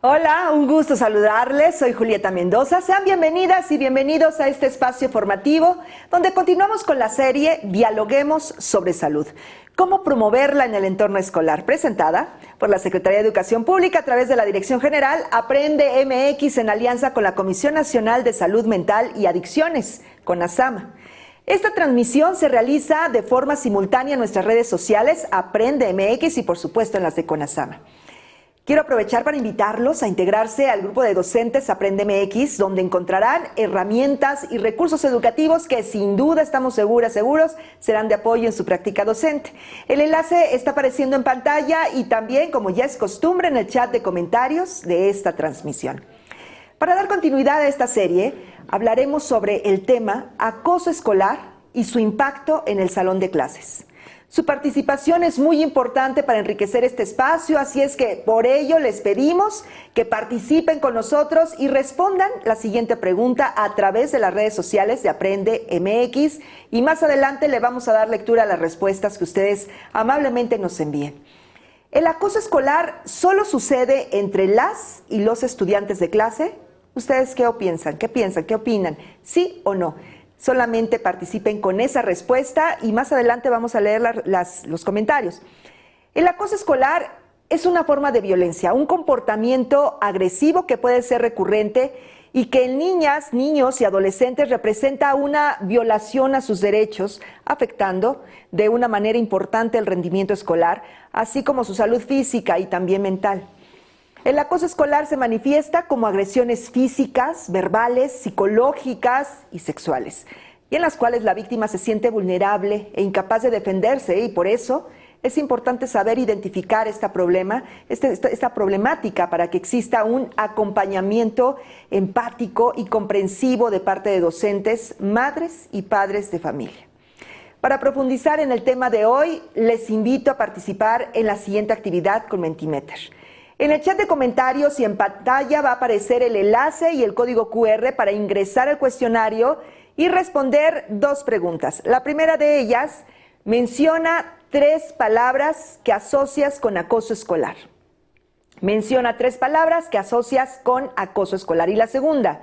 Hola, un gusto saludarles, soy Julieta Mendoza. Sean bienvenidas y bienvenidos a este espacio formativo donde continuamos con la serie Dialoguemos sobre Salud. Cómo promoverla en el entorno escolar, presentada por la Secretaría de Educación Pública a través de la Dirección General Aprende MX en alianza con la Comisión Nacional de Salud Mental y Adicciones, CONASAMA. Esta transmisión se realiza de forma simultánea en nuestras redes sociales Aprende MX y por supuesto en las de CONASAMA. Quiero aprovechar para invitarlos a integrarse al grupo de docentes Aprende MX, donde encontrarán herramientas y recursos educativos que sin duda estamos seguros serán de apoyo en su práctica docente. El enlace está apareciendo en pantalla y también, como ya es costumbre, en el chat de comentarios de esta transmisión. Para dar continuidad a esta serie, hablaremos sobre el tema acoso escolar y su impacto en el salón de clases. Su participación es muy importante para enriquecer este espacio, así es que por ello les pedimos que participen con nosotros y respondan la siguiente pregunta a través de las redes sociales de Aprende MX y más adelante le vamos a dar lectura a las respuestas que ustedes amablemente nos envíen. ¿El acoso escolar solo sucede entre las y los estudiantes de clase? ¿Ustedes qué piensan? ¿Qué opinan? ¿Sí o no? Solamente participen con esa respuesta y más adelante vamos a leer los comentarios. El acoso escolar es una forma de violencia, un comportamiento agresivo que puede ser recurrente y que en niñas, niños y adolescentes representa una violación a sus derechos, afectando de una manera importante el rendimiento escolar, así como su salud física y también mental. El acoso escolar se manifiesta como agresiones físicas, verbales, psicológicas y sexuales, y en las cuales la víctima se siente vulnerable e incapaz de defenderse, y por eso es importante saber identificar esta problemática para que exista un acompañamiento empático y comprensivo de parte de docentes, madres y padres de familia. Para profundizar en el tema de hoy, les invito a participar en la siguiente actividad con Mentimeter. En el chat de comentarios y en pantalla va a aparecer el enlace y el código QR para ingresar al cuestionario y responder 2 preguntas. La primera de ellas menciona 3 palabras que asocias con acoso escolar. Menciona 3 palabras que asocias con acoso escolar. Y la segunda,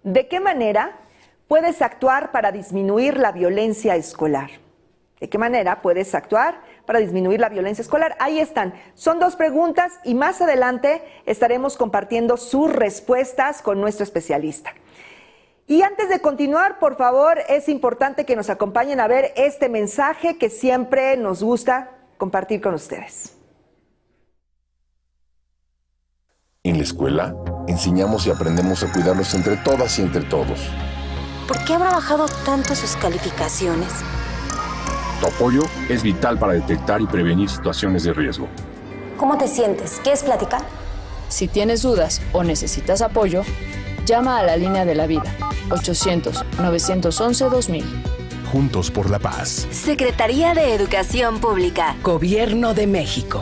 ¿de qué manera puedes actuar para disminuir la violencia escolar? ¿De qué manera puedes actuar para disminuir la violencia escolar? Ahí están. Son 2 preguntas y más adelante estaremos compartiendo sus respuestas con nuestro especialista. Y antes de continuar, por favor, es importante que nos acompañen a ver este mensaje que siempre nos gusta compartir con ustedes. En la escuela, enseñamos y aprendemos a cuidarnos entre todas y entre todos. ¿Por qué habrá bajado tanto sus calificaciones? Tu apoyo es vital para detectar y prevenir situaciones de riesgo. ¿Cómo te sientes? ¿Quieres platicar? Si tienes dudas o necesitas apoyo, llama a la línea de la vida, 800-911-2000. Juntos por la paz. Secretaría de Educación Pública. Gobierno de México.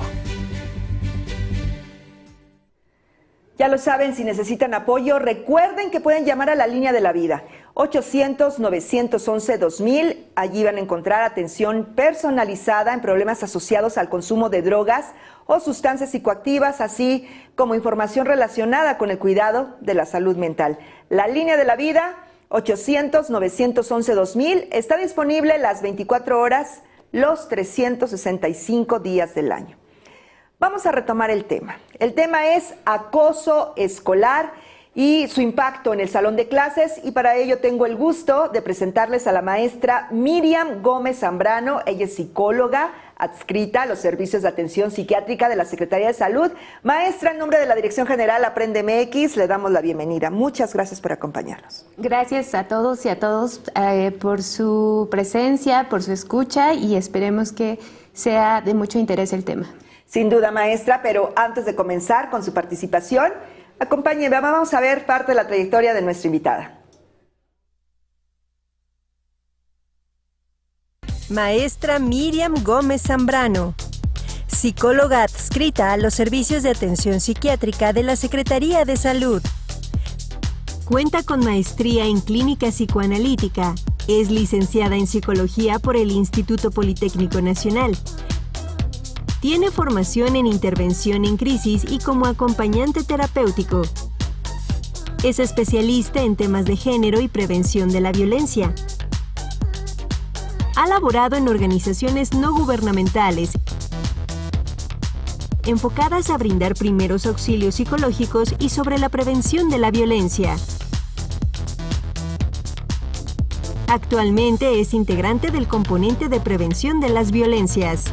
Ya lo saben, si necesitan apoyo, recuerden que pueden llamar a la línea de la vida, 800-911-2000. Allí van a encontrar atención personalizada en problemas asociados al consumo de drogas o sustancias psicoactivas, así como información relacionada con el cuidado de la salud mental. La línea de la vida, 800-911-2000, está disponible las 24 horas, los 365 días del año. Vamos a retomar el tema. El tema es acoso escolar y su impacto en el salón de clases, y para ello tengo el gusto de presentarles a la maestra Miriam Gómez Zambrano. Ella es psicóloga adscrita a los servicios de atención psiquiátrica de la Secretaría de Salud. Maestra, en nombre de la Dirección General Aprende MX, le damos la bienvenida. Muchas gracias por acompañarnos. Gracias a todos y a todos por su presencia, por su escucha, y esperemos que sea de mucho interés el tema. Sin duda, maestra, pero antes de comenzar con su participación, acompáñenme, vamos a ver parte de la trayectoria de nuestra invitada. Maestra Miriam Gómez Zambrano, psicóloga adscrita a los servicios de atención psiquiátrica de la Secretaría de Salud. Cuenta con maestría en clínica psicoanalítica, es licenciada en psicología por el Instituto Politécnico Nacional. Tiene formación en intervención en crisis y como acompañante terapéutico. Es especialista en temas de género y prevención de la violencia. Ha laborado en organizaciones no gubernamentales enfocadas a brindar primeros auxilios psicológicos y sobre la prevención de la violencia. Actualmente es integrante del componente de prevención de las violencias.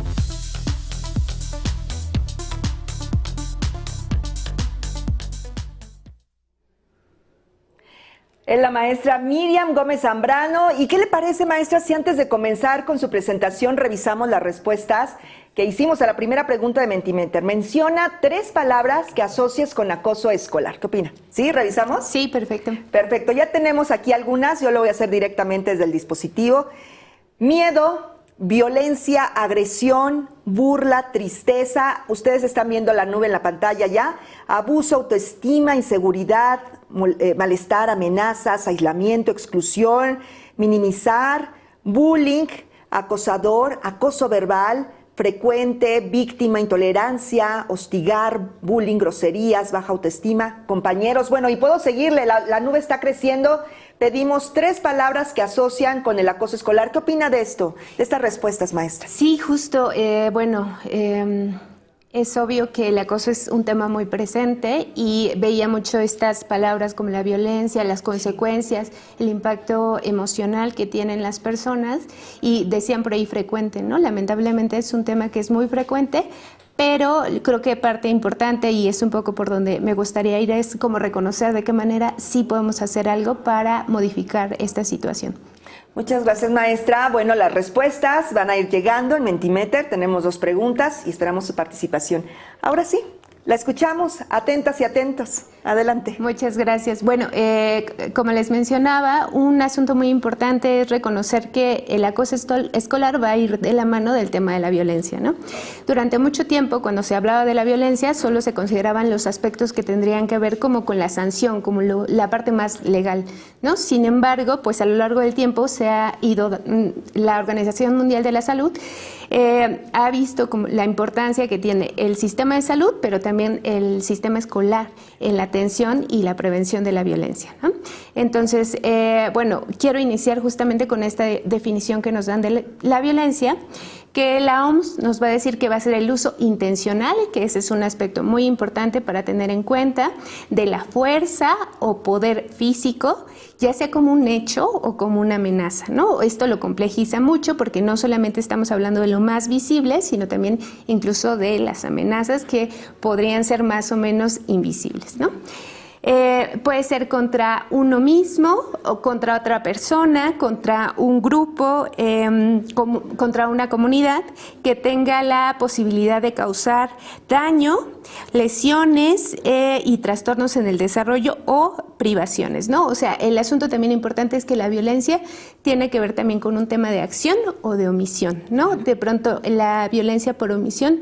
Es la maestra Miriam Gómez Zambrano. ¿Y qué le parece, maestra, si antes de comenzar con su presentación revisamos las respuestas que hicimos a la primera pregunta de Mentimeter? Menciona 3 palabras que asocias con acoso escolar. ¿Qué opina? ¿Sí? ¿Revisamos? Sí, perfecto. Perfecto. Ya tenemos aquí algunas. Yo lo voy a hacer directamente desde el dispositivo. Miedo, violencia, agresión, burla, tristeza. Ustedes están viendo la nube en la pantalla ya. Abuso, autoestima, inseguridad, malestar, amenazas, aislamiento, exclusión, minimizar, bullying, acosador, acoso verbal, frecuente, víctima, intolerancia, hostigar, bullying, groserías, baja autoestima, compañeros. Bueno, y puedo seguirle, la nube está creciendo. Pedimos 3 palabras que asocian con el acoso escolar. ¿Qué opina de esto, de estas respuestas, maestra? Sí, justo. Es obvio que el acoso es un tema muy presente y veía mucho estas palabras como la violencia, las consecuencias, el impacto emocional que tienen las personas y decían por ahí frecuente, ¿no? Lamentablemente es un tema que es muy frecuente, pero creo que parte importante y es un poco por donde me gustaría ir es como reconocer de qué manera sí podemos hacer algo para modificar esta situación. Muchas gracias, maestra. Bueno, las respuestas van a ir llegando en Mentimeter. Tenemos 2 preguntas y esperamos su participación. Ahora sí, la escuchamos. Atentas y atentos. Adelante. Muchas gracias. Bueno, como les mencionaba, un asunto muy importante es reconocer que el acoso escolar va a ir de la mano del tema de la violencia, ¿no? Durante mucho tiempo, cuando se hablaba de la violencia, solo se consideraban los aspectos que tendrían que ver como con la sanción, como la parte más legal, ¿no? Sin embargo, pues a lo largo del tiempo se ha ido, la Organización Mundial de la Salud ha visto como la importancia que tiene el sistema de salud, pero también el sistema escolar en la atención y la prevención de la violencia, ¿no? Entonces, bueno, quiero iniciar justamente con esta definición que nos dan de la violencia, que la OMS nos va a decir que va a ser el uso intencional, que ese es un aspecto muy importante para tener en cuenta, de la fuerza o poder físico, ya sea como un hecho o como una amenaza, ¿no? Esto lo complejiza mucho porque no solamente estamos hablando de lo más visible, sino también incluso de las amenazas que podrían ser más o menos invisibles, ¿no? Puede ser contra uno mismo o contra otra persona, contra un grupo, contra una comunidad que tenga la posibilidad de causar daño, lesiones y trastornos en el desarrollo o privaciones, ¿no? O sea, el asunto también importante es que la violencia tiene que ver también con un tema de acción o de omisión, ¿no? De pronto la violencia por omisión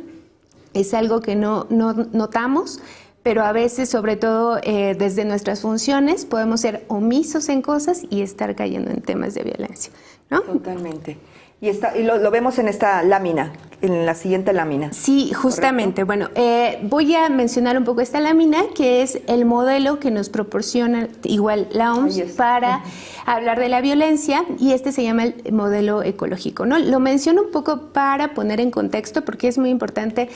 es algo que no notamos, pero a veces, sobre todo desde nuestras funciones, podemos ser omisos en cosas y estar cayendo en temas de violencia, ¿no? Totalmente. Y lo vemos en esta lámina, en la siguiente lámina. Sí, justamente. ¿Correcto? Bueno, voy a mencionar un poco esta lámina, que es el modelo que nos proporciona igual la OMS para hablar de la violencia, y este se llama el modelo ecológico, ¿no? Lo menciono un poco para poner en contexto, porque es muy importante.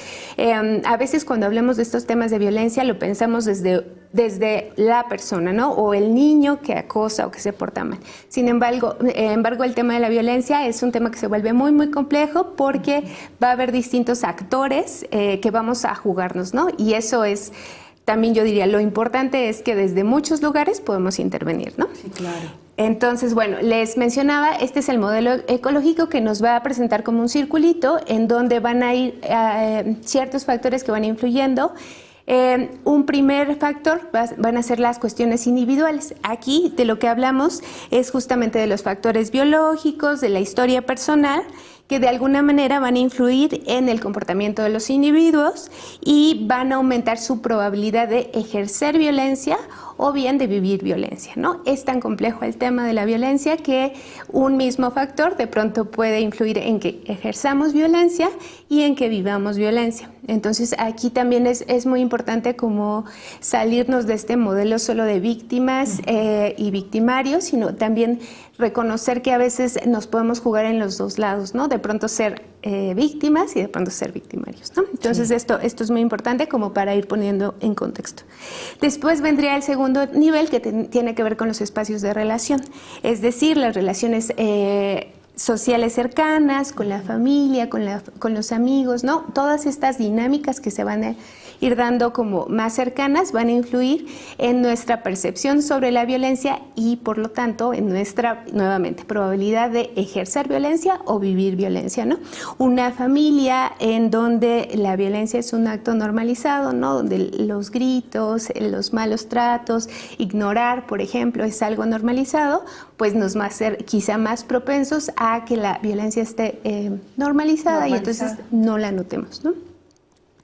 A veces cuando hablamos de estos temas de violencia lo pensamos desde la persona, ¿no? O el niño que acosa o que se porta mal. Sin embargo, el tema de la violencia es un tema que se vuelve muy, muy complejo porque va a haber distintos actores que vamos a jugarnos, ¿no? Y eso es, también yo diría, lo importante es que desde muchos lugares podemos intervenir, ¿no? Sí, claro. Entonces, bueno, les mencionaba, este es el modelo ecológico que nos va a presentar como un circulito en donde van a ir ciertos factores que van influyendo. Un primer factor van a ser las cuestiones individuales. Aquí de lo que hablamos es justamente de los factores biológicos, de la historia personal, que de alguna manera van a influir en el comportamiento de los individuos y van a aumentar su probabilidad de ejercer violencia o bien de vivir violencia, ¿no? Es tan complejo el tema de la violencia que un mismo factor de pronto puede influir en que ejerzamos violencia y en que vivamos violencia. Entonces aquí también es muy importante como salirnos de este modelo solo de víctimas y victimarios, sino también reconocer que a veces nos podemos jugar en los dos lados, ¿no? De pronto ser víctimas y de pronto ser victimarios, ¿no? Entonces esto es muy importante como para ir poniendo en contexto. Después vendría el segundo nivel que tiene que ver con los espacios de relación, es decir, las relaciones sociales cercanas, con la familia, con los amigos, ¿no? Todas estas dinámicas que se van a ir dando como más cercanas van a influir en nuestra percepción sobre la violencia y por lo tanto en nuestra, nuevamente, probabilidad de ejercer violencia o vivir violencia, ¿no? Una familia en donde la violencia es un acto normalizado, ¿no? Donde los gritos, los malos tratos, ignorar, por ejemplo, es algo normalizado, pues nos va a ser quizá más propensos a que la violencia esté normalizada y entonces no la notemos, ¿no?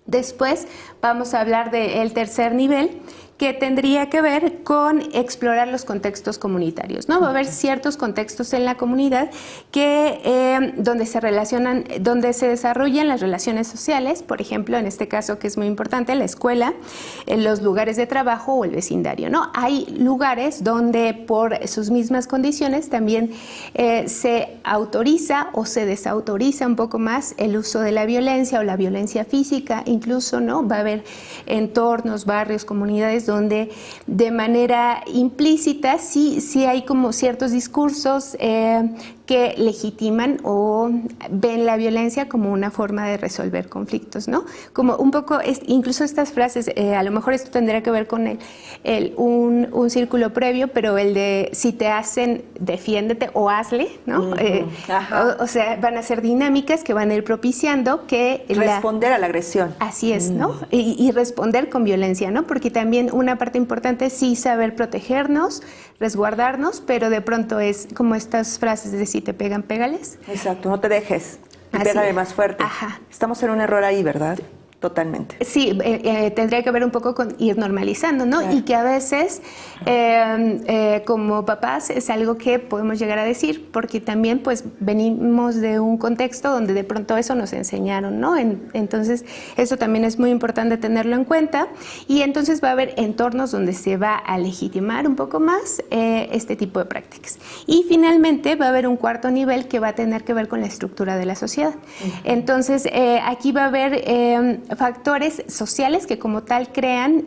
Después vamos a hablar del tercer nivel, que tendría que ver con explorar los contextos comunitarios, ¿no? Va a haber ciertos contextos en la comunidad que donde se desarrollan las relaciones sociales, por ejemplo, en este caso que es muy importante, la escuela, los lugares de trabajo o el vecindario, ¿no? Hay lugares donde por sus mismas condiciones también se autoriza o se desautoriza un poco más el uso de la violencia o la violencia física, incluso, ¿no? Va a haber entornos, barrios, comunidades donde de manera implícita sí hay como ciertos discursos que legitiman o ven la violencia como una forma de resolver conflictos, ¿no? Como un poco, incluso estas frases, a lo mejor esto tendría que ver con un círculo previo, pero el de si te hacen, defiéndete o hazle, ¿no? O sea, van a ser dinámicas que van a ir propiciando que responder a la agresión. Así es, ¿no? Y responder con violencia, ¿no? Porque también una parte importante es sí saber protegernos, resguardarnos, pero de pronto es como estas frases de si te pegan, pégales. Exacto, no te dejes y pégale más fuerte. Ajá. Estamos en un error ahí, ¿verdad? Totalmente. Sí, tendría que ver un poco con ir normalizando, ¿no? Claro. Y que a veces como papás es algo que podemos llegar a decir, porque también pues venimos de un contexto donde de pronto eso nos enseñaron, ¿no? Entonces eso también es muy importante tenerlo en cuenta y entonces va a haber entornos donde se va a legitimar un poco más este tipo de prácticas. Y finalmente va a haber un cuarto nivel que va a tener que ver con la estructura de la sociedad. Entonces aquí va a haber factores sociales que como tal crean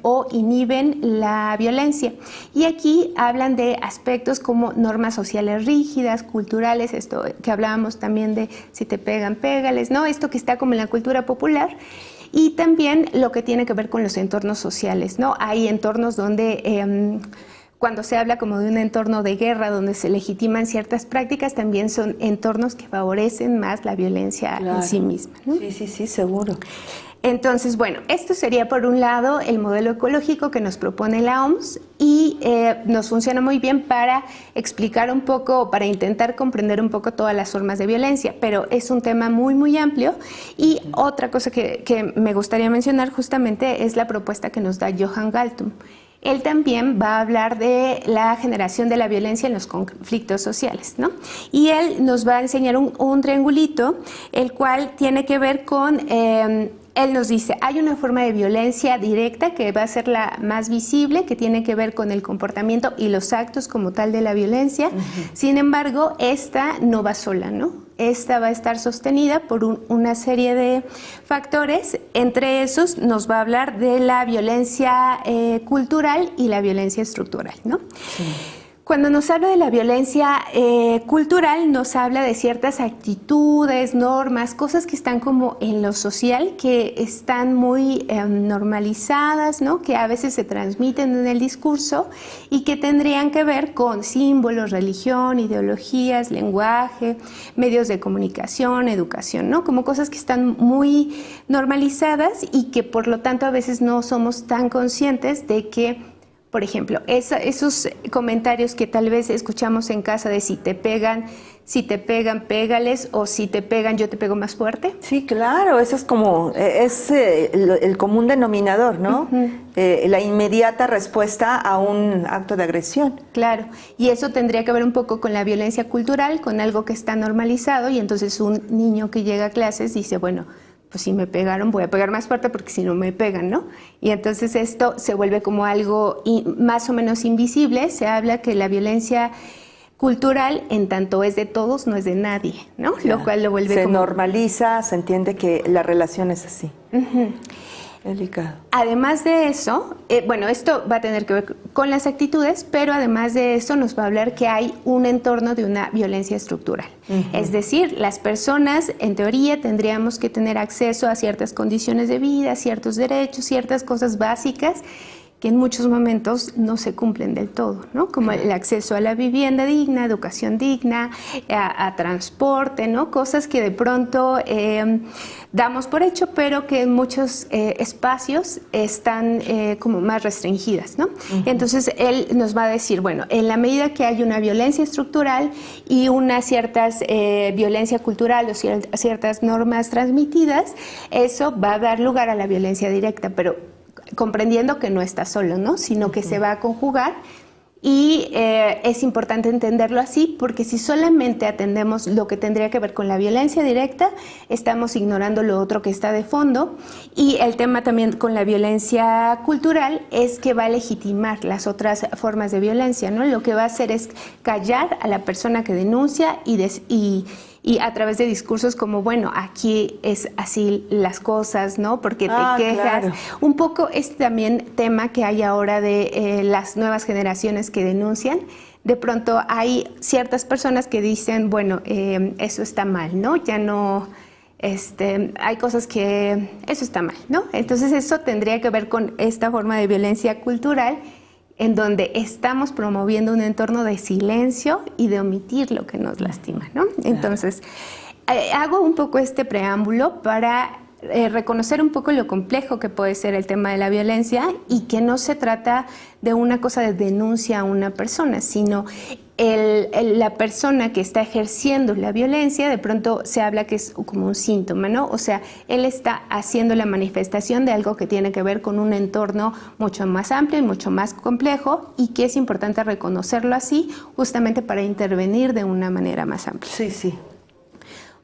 o inhiben la violencia. Y aquí hablan de aspectos como normas sociales rígidas, culturales, esto que hablábamos también de si te pegan, pégales, ¿no? Esto que está como en la cultura popular. Y también lo que tiene que ver con los entornos sociales, ¿no? Hay entornos donde cuando se habla como de un entorno de guerra donde se legitiman ciertas prácticas, también son entornos que favorecen más la violencia en sí misma, ¿no? Sí, seguro. Entonces, bueno, esto sería por un lado el modelo ecológico que nos propone la OMS y nos funciona muy bien para explicar un poco, para intentar comprender un poco todas las formas de violencia, pero es un tema muy, muy amplio. Y otra cosa que me gustaría mencionar justamente es la propuesta que nos da Johan Galtung. Él también va a hablar de la generación de la violencia en los conflictos sociales, ¿no? Y él nos va a enseñar un triangulito, el cual tiene que ver con, él nos dice, hay una forma de violencia directa que va a ser la más visible, que tiene que ver con el comportamiento y los actos como tal de la violencia. Sin embargo, esta no va sola, ¿no? Esta va a estar sostenida por una serie de factores. Entre esos nos va a hablar de la violencia cultural y la violencia estructural, ¿no? Sí. Cuando nos habla de la violencia cultural, nos habla de ciertas actitudes, normas, cosas que están como en lo social, que están muy normalizadas, ¿no? Que a veces se transmiten en el discurso y que tendrían que ver con símbolos, religión, ideologías, lenguaje, medios de comunicación, educación, ¿no? Como cosas que están muy normalizadas y que por lo tanto a veces no somos tan conscientes de que, por ejemplo, esos comentarios que tal vez escuchamos en casa de si te pegan, si te pegan, pégales, o si te pegan, yo te pego más fuerte. Sí, claro, eso es como, el común denominador, ¿no? La inmediata respuesta a un acto de agresión. Claro, y eso tendría que ver un poco con la violencia cultural, con algo que está normalizado, y entonces un niño que llega a clases dice, bueno, pues si me pegaron, voy a pegar más fuerte porque si no me pegan, ¿no? Y entonces esto se vuelve como algo más o menos invisible. Se habla que la violencia cultural, en tanto es de todos, no es de nadie, ¿no? Claro. Lo cual lo vuelve se como... normaliza, se entiende que la relación es así. Delicado. Además de eso, bueno, esto va a tener que ver con las actitudes, pero además de eso nos va a hablar que hay un entorno de una violencia estructural. Es decir, las personas, en teoría, tendríamos que tener acceso a ciertas condiciones de vida, ciertos derechos, ciertas cosas básicas que en muchos momentos no se cumplen del todo, ¿no? Como el acceso a la vivienda digna, educación digna, a transporte, ¿no? Cosas que de pronto damos por hecho, pero que en muchos espacios están como más restringidas, ¿no? Entonces, él nos va a decir, bueno, en la medida que hay una violencia estructural y una ciertas violencia cultural o ciertas normas transmitidas, eso va a dar lugar a la violencia directa, pero comprendiendo que no está solo, ¿no? Sino que se va a conjugar, y es importante entenderlo así, porque si solamente atendemos lo que tendría que ver con la violencia directa, estamos ignorando lo otro que está de fondo. Y el tema también con la violencia cultural es que va a legitimar las otras formas de violencia, ¿no? Lo que va a hacer es callar a la persona que denuncia y a través de discursos como, bueno, aquí es así las cosas, ¿no? Porque te quejas. Claro. Un poco este también tema que hay ahora de las nuevas generaciones que denuncian. De pronto hay ciertas personas que dicen, bueno, eso está mal, ¿no? Ya no... hay cosas que... eso está mal, ¿no? Entonces eso tendría que ver con esta forma de violencia cultural, en donde estamos promoviendo un entorno de silencio y de omitir lo que nos lastima, ¿no? Entonces, hago un poco este preámbulo para reconocer un poco lo complejo que puede ser el tema de la violencia, y que no se trata de una cosa de denuncia a una persona, sino la persona que está ejerciendo la violencia, de pronto se habla que es como un síntoma, ¿no? O sea, él está haciendo la manifestación de algo que tiene que ver con un entorno mucho más amplio y mucho más complejo, y que es importante reconocerlo así, justamente para intervenir de una manera más amplia. Sí, sí.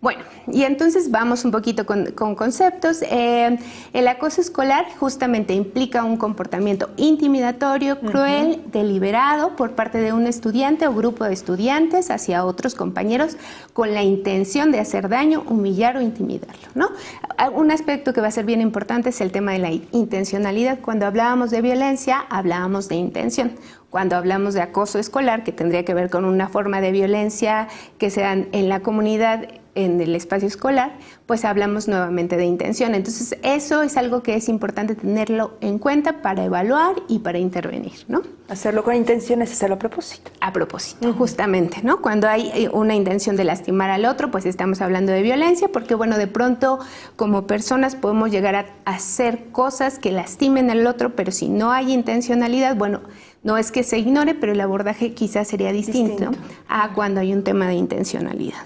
Bueno, y entonces vamos un poquito con conceptos. El acoso escolar justamente implica un comportamiento intimidatorio, cruel, deliberado por parte de un estudiante o grupo de estudiantes hacia otros compañeros con la intención de hacer daño, humillar o intimidarlo, ¿no? Un aspecto que va a ser bien importante es el tema de la intencionalidad. Cuando hablábamos de violencia, hablábamos de intención. Cuando hablamos de acoso escolar, que tendría que ver con una forma de violencia que se dan en la comunidad, en el espacio escolar, pues hablamos nuevamente de intención. Entonces, eso es algo que es importante tenerlo en cuenta para evaluar y para intervenir, ¿no? Hacerlo con intención es hacerlo a propósito. A propósito, justamente, ¿no? Cuando hay una intención de lastimar al otro, pues estamos hablando de violencia, porque, bueno, de pronto, como personas podemos llegar a hacer cosas que lastimen al otro, pero si no hay intencionalidad, bueno, no es que se ignore, pero el abordaje quizás sería distinto a cuando hay un tema de intencionalidad.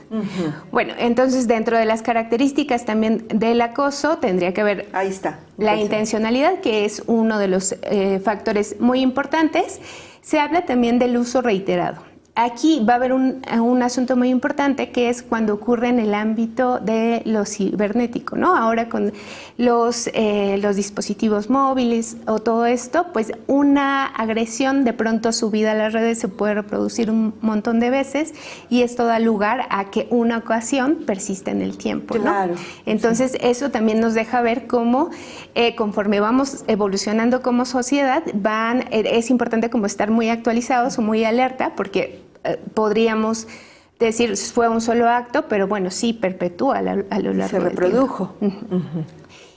Bueno, entonces dentro de las características también del acoso tendría que ver ahí está, la intencionalidad, que es uno de los factores muy importantes. Se habla también del uso reiterado. Aquí va a haber un asunto muy importante, que es cuando ocurre en el ámbito de lo cibernético, ¿no? Ahora con los dispositivos móviles o todo esto, pues una agresión de pronto subida a las redes se puede reproducir un montón de veces, y esto da lugar a que una ocasión persista en el tiempo, ¿no? Claro. Entonces eso también nos deja ver cómo conforme vamos evolucionando como sociedad, es importante como estar muy actualizados o muy alerta, porque podríamos decir fue un solo acto, pero bueno, sí perpetúa a lo largo del tiempo. Se reprodujo.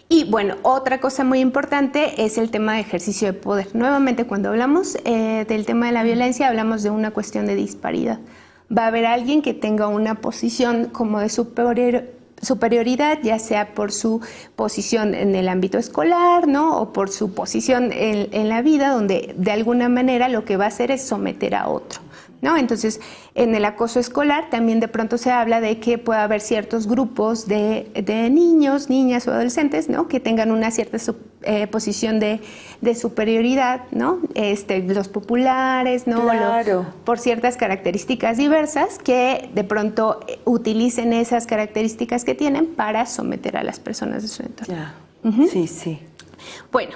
Y bueno, otra cosa muy importante es el tema de ejercicio de poder. Nuevamente, cuando hablamos del tema de la violencia, hablamos de una cuestión de disparidad. Va a haber alguien que tenga una posición como de superioridad, ya sea por su posición en el ámbito escolar, ¿no? O por su posición en la vida, donde de alguna manera lo que va a hacer es someter a otro, ¿no? Entonces, en el acoso escolar también de pronto se habla de que puede haber ciertos grupos de niños, niñas o adolescentes, ¿no? Que tengan una cierta posición de superioridad, ¿no? Los populares, ¿no? Claro. Por ciertas características diversas que de pronto utilicen esas características que tienen para someter a las personas de su entorno. Ya. Ujú. Sí, sí. Bueno,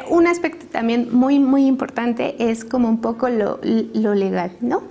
un aspecto también muy, muy importante es como un poco lo legal, ¿no?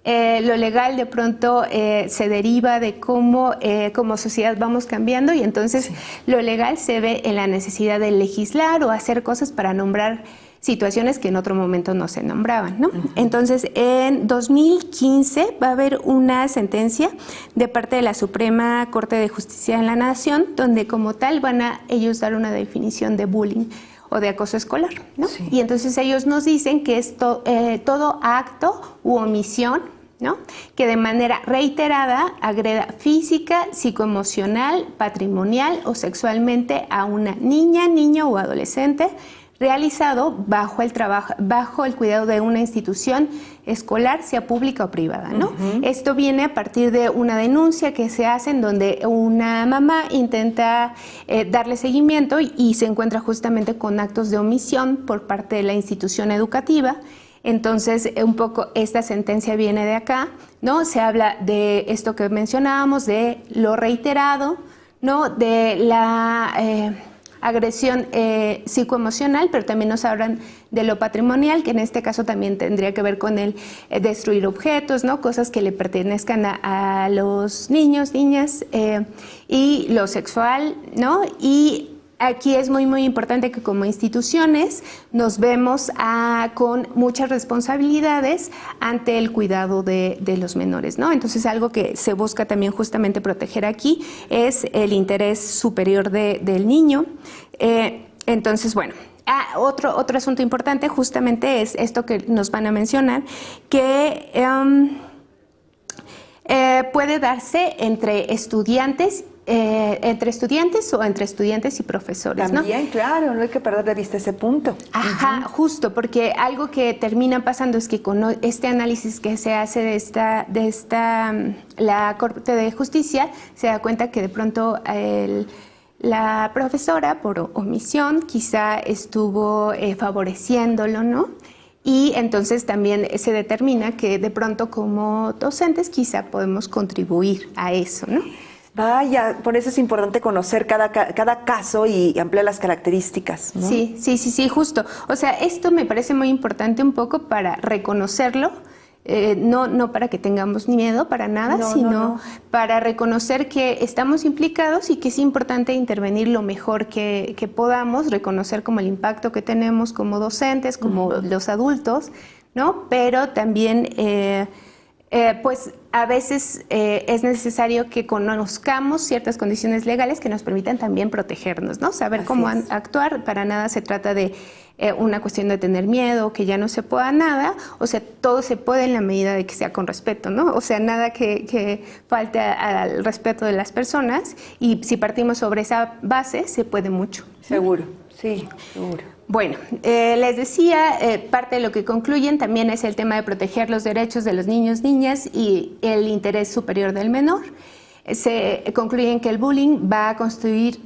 Lo legal de pronto se deriva de cómo como sociedad vamos cambiando y entonces lo legal se ve en la necesidad de legislar o hacer cosas para nombrar situaciones que en otro momento no se nombraban, ¿no? Entonces, en 2015 va a haber una sentencia de parte de la Suprema Corte de Justicia de la Nación, donde como tal van a ellos dar una definición de bullying o de acoso escolar, ¿no? Sí. Y entonces ellos nos dicen que es todo acto u omisión, ¿no? Que de manera reiterada agreda física, psicoemocional, patrimonial o sexualmente a una niña, niño o adolescente, realizado bajo el cuidado de una institución escolar, sea pública o privada, ¿no? Esto viene a partir de una denuncia que se hace en donde una mamá intenta darle seguimiento y se encuentra justamente con actos de omisión por parte de la institución educativa. Entonces, un poco esta sentencia viene de acá, ¿no? Se habla de esto que mencionábamos, de lo reiterado, ¿no? De la agresión psicoemocional, pero también nos hablan de lo patrimonial, que en este caso también tendría que ver con el destruir objetos, ¿no? Cosas que le pertenezcan a los niños, niñas, y lo sexual, ¿no? Y aquí es muy, muy importante que como instituciones nos vemos con muchas responsabilidades ante el cuidado de los menores, ¿no? Entonces, algo que se busca también justamente proteger aquí es el interés superior del niño. Entonces, bueno, otro asunto importante justamente es esto que nos van a mencionar, que puede darse entre estudiantes o entre estudiantes y profesores, También, ¿no? claro, no hay que perder de vista ese punto. Ajá, justo, porque algo que termina pasando es que con este análisis que se hace de la Corte de Justicia, se da cuenta que de pronto la profesora, por omisión, quizá estuvo favoreciéndolo, ¿no? Y entonces también se determina que de pronto como docentes quizá podemos contribuir a eso, ¿no? Vaya, por eso es importante conocer cada caso y ampliar las características, ¿no? Sí, justo. O sea, esto me parece muy importante un poco para reconocerlo, no para que tengamos miedo, para nada, sino para reconocer que estamos implicados y que es importante intervenir lo mejor que podamos, reconocer como el impacto que tenemos como docentes, como los adultos, ¿no? Pero también pues a veces es necesario que conozcamos ciertas condiciones legales que nos permitan también protegernos, ¿no? Saber cómo actuar. Para nada se trata de una cuestión de tener miedo, que ya no se pueda nada. O sea, todo se puede en la medida de que sea con respeto, ¿no? O sea, nada que falte al respeto de las personas. Y si partimos sobre esa base, se puede mucho. Seguro, sí, seguro. Bueno, les decía, parte de lo que concluyen también es el tema de proteger los derechos de los niños, niñas y el interés superior del menor. Se concluyen que el bullying va a constituir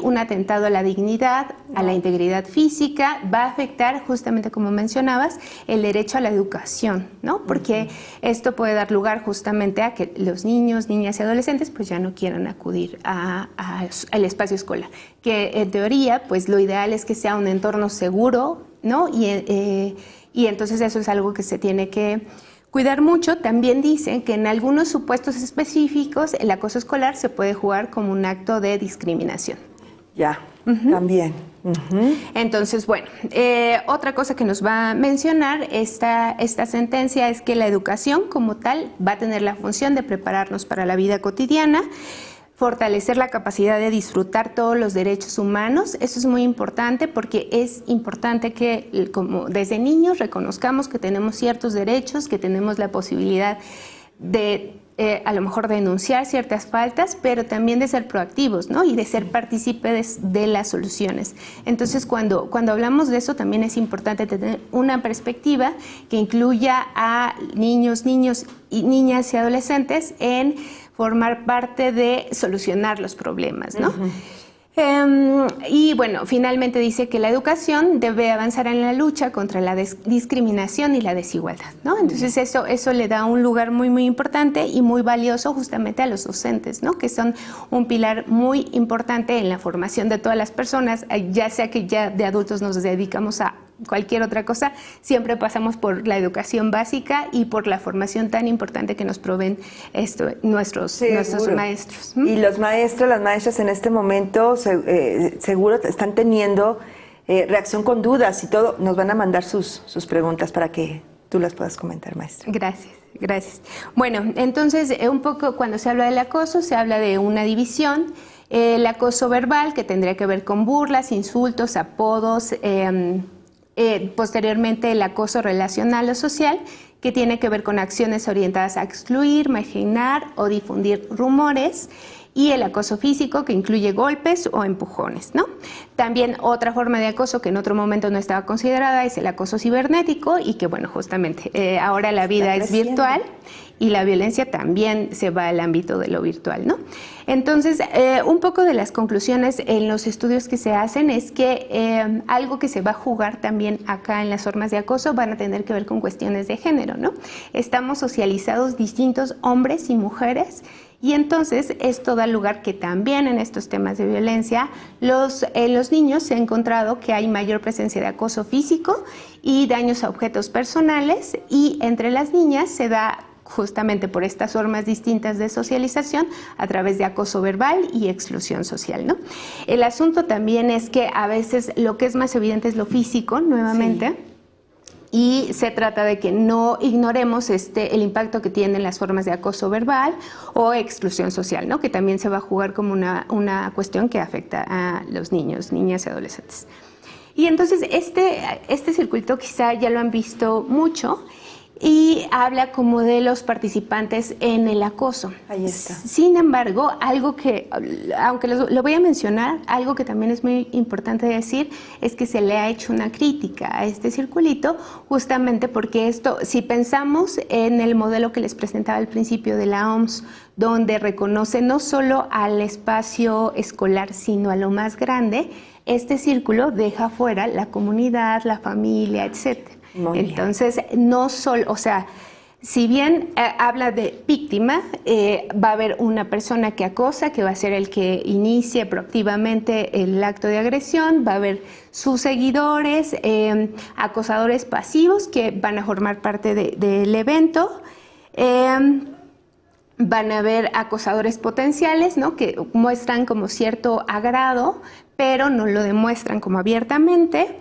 un atentado a la dignidad, a la integridad física, va a afectar, justamente como mencionabas, el derecho a la educación, ¿no? Porque esto puede dar lugar justamente a que los niños, niñas y adolescentes pues ya no quieran acudir al espacio escolar, que en teoría pues lo ideal es que sea un entorno seguro, ¿no? Y entonces eso es algo que se tiene que cuidar mucho. También dicen que en algunos supuestos específicos el acoso escolar se puede jugar como un acto de discriminación. Ya, también. Entonces, bueno, otra cosa que nos va a mencionar esta sentencia es que la educación como tal va a tener la función de prepararnos para la vida cotidiana, fortalecer la capacidad de disfrutar todos los derechos humanos. Eso es muy importante porque es importante que como desde niños reconozcamos que tenemos ciertos derechos, que tenemos la posibilidad de a lo mejor denunciar ciertas faltas, pero también de ser proactivos, ¿no? Y de ser partícipes de las soluciones. Entonces, cuando hablamos de eso, también es importante tener una perspectiva que incluya a niños y niñas y adolescentes en formar parte de solucionar los problemas, ¿no? Y bueno, finalmente dice que la educación debe avanzar en la lucha contra la discriminación y la desigualdad, ¿no? Entonces eso le da un lugar muy, muy importante y muy valioso justamente a los docentes, ¿no? Que son un pilar muy importante en la formación de todas las personas, ya sea que ya de adultos nos dedicamos a cualquier otra cosa, siempre pasamos por la educación básica y por la formación tan importante que nos proveen nuestros maestros. Y los maestros, las maestras en este momento seguro están teniendo reacción con dudas y todo. Nos van a mandar sus preguntas para que tú las puedas comentar, maestra. Gracias. Bueno, entonces un poco cuando se habla del acoso, se habla de una división. El acoso verbal, que tendría que ver con burlas, insultos, apodos, posteriormente el acoso relacional o social, que tiene que ver con acciones orientadas a excluir, marginar o difundir rumores, y el acoso físico, que incluye golpes o empujones, ¿no? También otra forma de acoso que en otro momento no estaba considerada es el acoso cibernético, y que bueno, justamente ahora la vida es virtual y la violencia también se va al ámbito de lo virtual, ¿no? Entonces, un poco de las conclusiones en los estudios que se hacen es que algo que se va a jugar también acá en las formas de acoso van a tener que ver con cuestiones de género, ¿no? Estamos socializados distintos hombres y mujeres, y entonces esto da lugar que también en estos temas de violencia los niños se ha encontrado que hay mayor presencia de acoso físico y daños a objetos personales, y entre las niñas se da justamente por estas formas distintas de socialización a través de acoso verbal y exclusión social, ¿no? El asunto también es que a veces lo que es más evidente es lo físico, nuevamente. Sí. Y se trata de que no ignoremos el impacto que tienen las formas de acoso verbal o exclusión social, ¿no? Que también se va a jugar como una cuestión que afecta a los niños, niñas y adolescentes. Y entonces este circuito quizá ya lo han visto mucho, y habla como de los participantes en el acoso. Ahí está. Sin embargo, algo que, aunque lo voy a mencionar, algo que también es muy importante decir es que se le ha hecho una crítica a este circulito, justamente porque esto, si pensamos en el modelo que les presentaba al principio de la OMS, donde reconoce no solo al espacio escolar, sino a lo más grande, este círculo deja fuera la comunidad, la familia, etcétera. Entonces, no solo, o sea, si bien habla de víctima, va a haber una persona que acosa, que va a ser el que inicie proactivamente el acto de agresión, va a haber sus seguidores, acosadores pasivos que van a formar parte del evento, van a haber acosadores potenciales, ¿no? Que muestran como cierto agrado, pero no lo demuestran como abiertamente.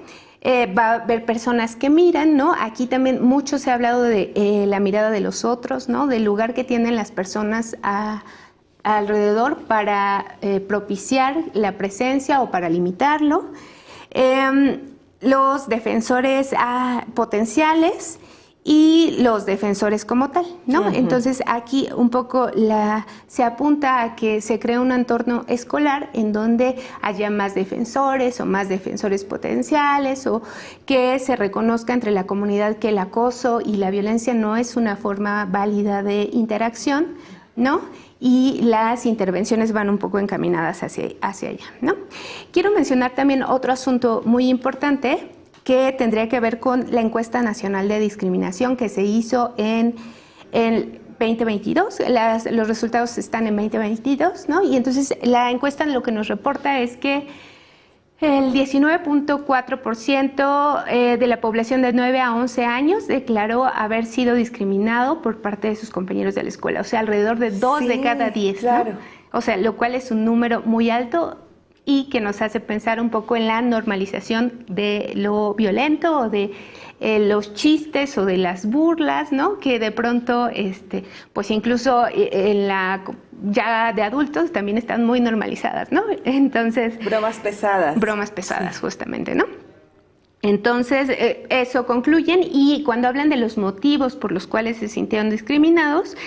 Va a haber personas que miran, ¿no? Aquí también mucho se ha hablado de la mirada de los otros, ¿no? Del lugar que tienen las personas alrededor para propiciar la presencia o para limitarlo. Los defensores potenciales y los defensores como tal, ¿no? Entonces aquí un poco se apunta a que se cree un entorno escolar en donde haya más defensores o más defensores potenciales, o que se reconozca entre la comunidad que el acoso y la violencia no es una forma válida de interacción, ¿no? Y las intervenciones van un poco encaminadas hacia allá, ¿no? Quiero mencionar también otro asunto muy importante que tendría que ver con la encuesta nacional de discriminación que se hizo en el 2022. Los resultados están en 2022, ¿no? Y entonces la encuesta lo que nos reporta es que el 19.4% de la población de 9 a 11 años declaró haber sido discriminado por parte de sus compañeros de la escuela. O sea, alrededor de 2 de cada 10, claro, ¿no? O sea, lo cual es un número muy alto y que nos hace pensar un poco en la normalización de lo violento o de los chistes o de las burlas, ¿no? Que de pronto, pues incluso ya de adultos también están muy normalizadas, ¿no? Entonces, bromas pesadas. Bromas pesadas, sí, justamente, ¿no? Entonces, eso concluyen, y cuando hablan de los motivos por los cuales se sintieron discriminados,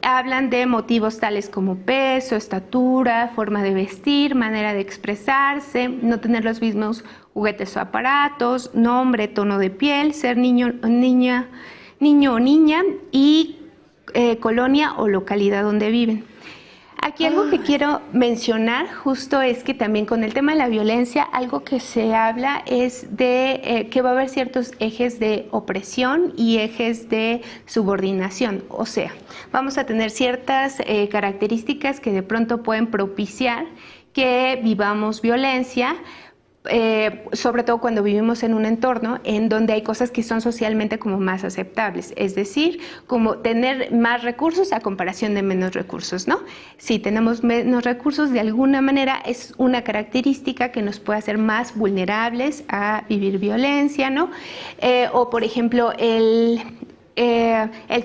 Hablan de motivos tales como peso, estatura, forma de vestir, manera de expresarse, no tener los mismos juguetes o aparatos, nombre, tono de piel, ser niño o niña y colonia o localidad donde viven. Aquí algo que quiero mencionar justo es que también con el tema de la violencia, algo que se habla es de que va a haber ciertos ejes de opresión y ejes de subordinación. O sea, vamos a tener ciertas características que de pronto pueden propiciar que vivamos violencia, sobre todo cuando vivimos en un entorno en donde hay cosas que son socialmente como más aceptables, es decir, como tener más recursos a comparación de menos recursos, ¿no? Si tenemos menos recursos, de alguna manera es una característica que nos puede hacer más vulnerables a vivir violencia, ¿no? O por ejemplo, el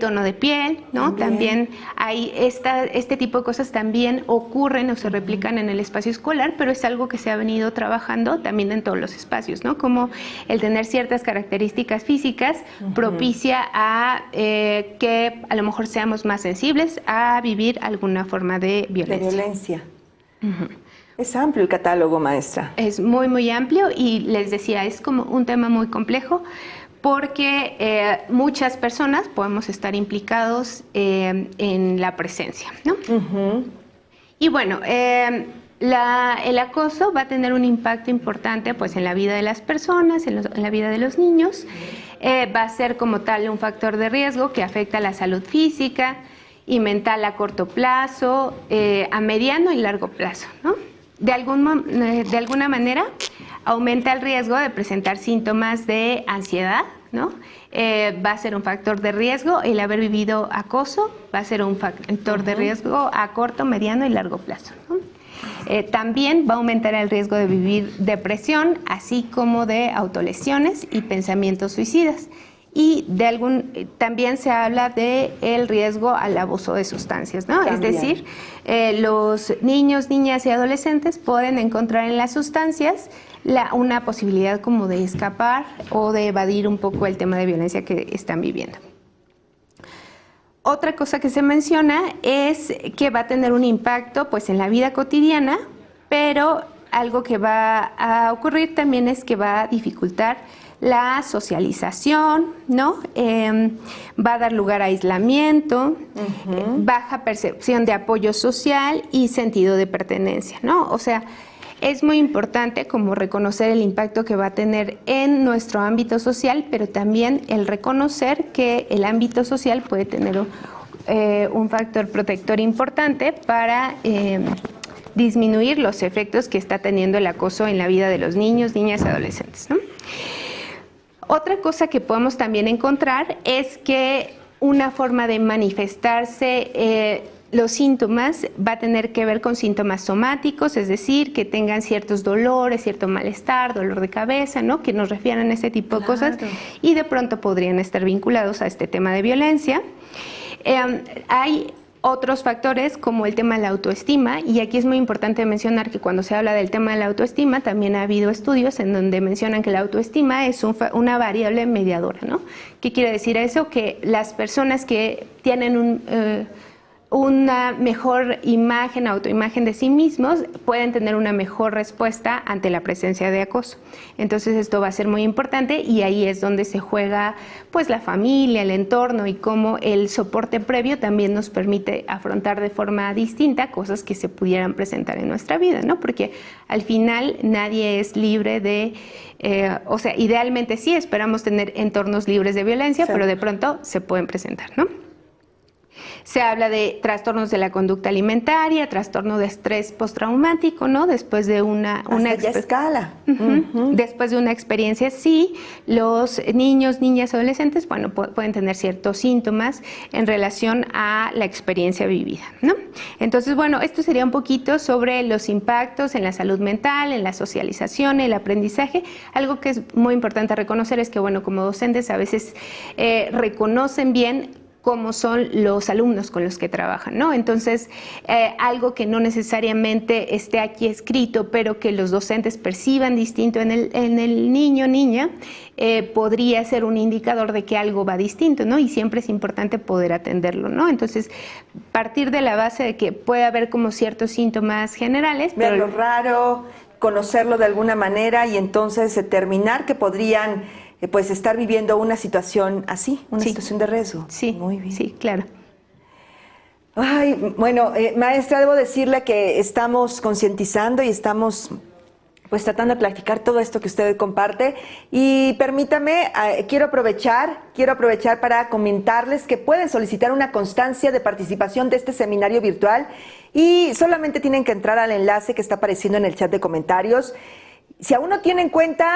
tono de piel, ¿no? También hay este tipo de cosas también ocurren o se replican en el espacio escolar, pero es algo que se ha venido trabajando también en todos los espacios, ¿no? Como el tener ciertas características físicas propicia a que a lo mejor seamos más sensibles a vivir alguna forma de violencia. Es amplio el catálogo, maestra. Es muy, muy amplio y les decía, es como un tema muy complejo, porque muchas personas podemos estar implicados en la presencia, ¿no? Y bueno, el acoso va a tener un impacto importante pues, en la vida de las personas, en la vida de los niños. Va a ser como tal un factor de riesgo que afecta a la salud física y mental a corto plazo, a mediano y largo plazo, ¿no? De alguna manera aumenta el riesgo de presentar síntomas de ansiedad, ¿no? Va a ser un factor de riesgo el haber vivido acoso, va a ser un factor de riesgo a corto, mediano y largo plazo, ¿no? También va a aumentar el riesgo de vivir depresión, así como de autolesiones y pensamientos suicidas. Y también se habla del riesgo al abuso de sustancias, ¿no? Es decir, los niños, niñas y adolescentes pueden encontrar en las sustancias una posibilidad como de escapar o de evadir un poco el tema de violencia que están viviendo. Otra cosa que se menciona es que va a tener un impacto pues, en la vida cotidiana, pero algo que va a ocurrir también es que va a dificultar la socialización, ¿no? Va a dar lugar a aislamiento, baja percepción de apoyo social y sentido de pertenencia, ¿no? O sea, es muy importante como reconocer el impacto que va a tener en nuestro ámbito social, pero también el reconocer que el ámbito social puede tener un factor protector importante para disminuir los efectos que está teniendo el acoso en la vida de los niños, niñas y adolescentes, ¿no? Otra cosa que podemos también encontrar es que una forma de manifestarse los síntomas va a tener que ver con síntomas somáticos, es decir, que tengan ciertos dolores, cierto malestar, dolor de cabeza, ¿no? Que nos refieran a ese tipo de cosas y de pronto podrían estar vinculados a este tema de violencia. Hay otros factores como el tema de la autoestima, y aquí es muy importante mencionar que cuando se habla del tema de la autoestima también ha habido estudios en donde mencionan que la autoestima es una variable mediadora, ¿no? ¿Qué quiere decir eso? Que las personas que tienen una mejor imagen, autoimagen de sí mismos, pueden tener una mejor respuesta ante la presencia de acoso. Entonces esto va a ser muy importante y ahí es donde se juega pues la familia, el entorno y cómo el soporte previo también nos permite afrontar de forma distinta cosas que se pudieran presentar en nuestra vida, ¿no? Porque al final nadie es libre de, o sea, idealmente sí esperamos tener entornos libres de violencia, sí, pero de pronto se pueden presentar, ¿no? Se habla de trastornos de la conducta alimentaria, trastorno de estrés postraumático, ¿no? Después de una escala. Después de una experiencia así, los niños, niñas, adolescentes, bueno, pueden tener ciertos síntomas en relación a la experiencia vivida, ¿no? Entonces, bueno, esto sería un poquito sobre los impactos en la salud mental, en la socialización, el aprendizaje. Algo que es muy importante reconocer es que, bueno, como docentes a veces reconocen bien cómo son los alumnos con los que trabajan, ¿no? Entonces, algo que no necesariamente esté aquí escrito, pero que los docentes perciban distinto en el niño o niña, podría ser un indicador de que algo va distinto, ¿no? Y siempre es importante poder atenderlo, ¿no? Entonces, partir de la base de que puede haber como ciertos síntomas generales. Ver lo raro, conocerlo de alguna manera y entonces determinar que podrían pues estar viviendo una situación así, una situación de riesgo. Sí, muy bien. Sí, claro. Ay, bueno, maestra, debo decirle que estamos concientizando y estamos pues tratando de platicar todo esto que usted comparte y permítame, quiero aprovechar para comentarles que pueden solicitar una constancia de participación de este seminario virtual y solamente tienen que entrar al enlace que está apareciendo en el chat de comentarios. Si aún no tienen cuenta,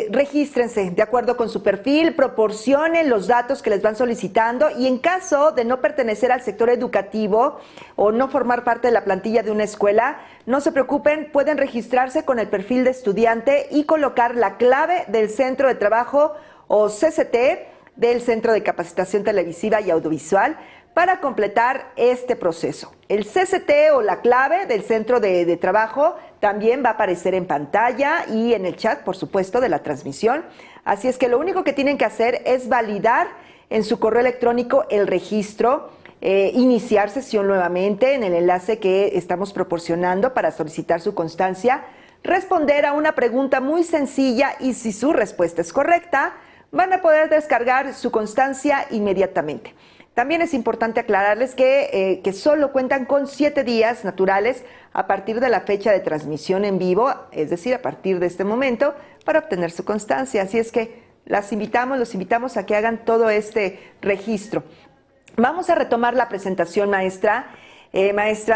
regístrense de acuerdo con su perfil, proporcionen los datos que les van solicitando y en caso de no pertenecer al sector educativo o no formar parte de la plantilla de una escuela, no se preocupen, pueden registrarse con el perfil de estudiante y colocar la clave del centro de trabajo o CCT del Centro de Capacitación Televisiva y Audiovisual para completar este proceso. El CCT o la clave del centro de trabajo también va a aparecer en pantalla y en el chat, por supuesto, de la transmisión. Así es que lo único que tienen que hacer es validar en su correo electrónico el registro, iniciar sesión nuevamente en el enlace que estamos proporcionando para solicitar su constancia, responder a una pregunta muy sencilla y si su respuesta es correcta, van a poder descargar su constancia inmediatamente. También es importante aclararles que solo cuentan con 7 días naturales a partir de la fecha de transmisión en vivo, es decir, a partir de este momento, para obtener su constancia. Así es que los invitamos a que hagan todo este registro. Vamos a retomar la presentación, maestra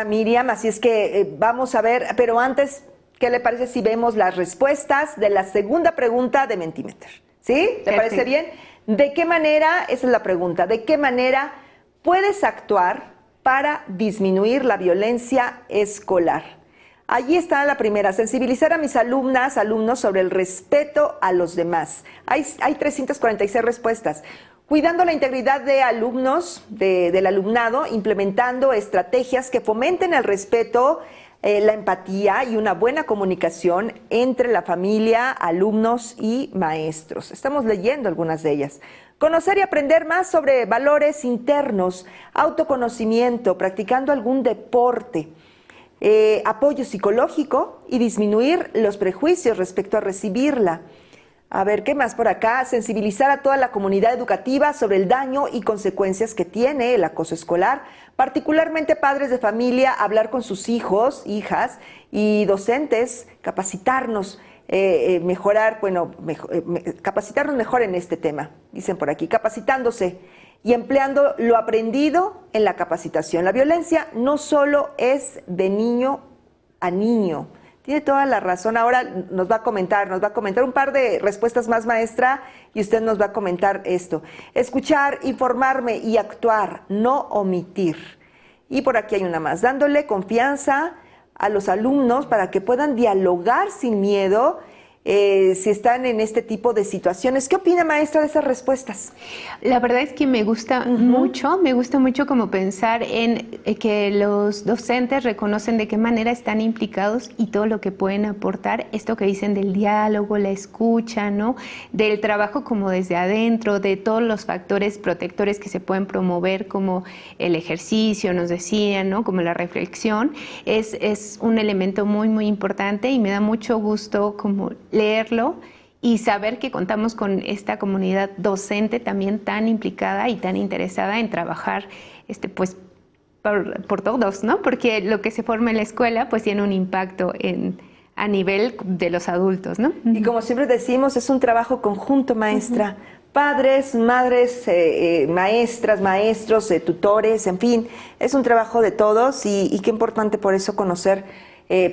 Miriam, así es que vamos a ver, pero antes, ¿qué le parece si vemos las respuestas de la segunda pregunta de Mentimeter? ¿Sí? ¿Te parece bien? ¿De qué manera, esa es la pregunta, de qué manera puedes actuar para disminuir la violencia escolar? Allí está la primera, sensibilizar a mis alumnos sobre el respeto a los demás. Hay 346 respuestas. Cuidando la integridad de alumnos, del alumnado, implementando estrategias que fomenten el respeto, la empatía y una buena comunicación entre la familia, alumnos y maestros. Estamos leyendo algunas de ellas. Conocer y aprender más sobre valores internos, autoconocimiento, practicando algún deporte, apoyo psicológico y disminuir los prejuicios respecto a recibirla. A ver, ¿qué más por acá? Sensibilizar a toda la comunidad educativa sobre el daño y consecuencias que tiene el acoso escolar, particularmente padres de familia, hablar con sus hijos, hijas y docentes, capacitarnos, capacitarnos mejor en este tema, dicen por aquí, capacitándose y empleando lo aprendido en la capacitación. La violencia no solo es de niño a niño. Tiene toda la razón. Ahora nos va a comentar un par de respuestas más, maestra, y usted nos va a comentar esto. Escuchar, informarme y actuar, no omitir. Y por aquí hay una más, dándole confianza a los alumnos para que puedan dialogar sin miedo si están en este tipo de situaciones. ¿Qué opina, maestra, de esas respuestas? La verdad es que me gusta mucho como pensar en que los docentes reconocen de qué manera están implicados y todo lo que pueden aportar, esto que dicen del diálogo, la escucha, ¿no? Del trabajo como desde adentro, de todos los factores protectores que se pueden promover, como el ejercicio, nos decían, ¿no? Como la reflexión, es un elemento muy, muy importante y me da mucho gusto como leerlo y saber que contamos con esta comunidad docente también tan implicada y tan interesada en trabajar pues por todos, ¿no? Porque lo que se forma en la escuela pues tiene un impacto a nivel de los adultos, ¿no? Y como siempre decimos, es un trabajo conjunto, maestra. Padres, madres, maestras, maestros, tutores, en fin, es un trabajo de todos y qué importante por eso conocer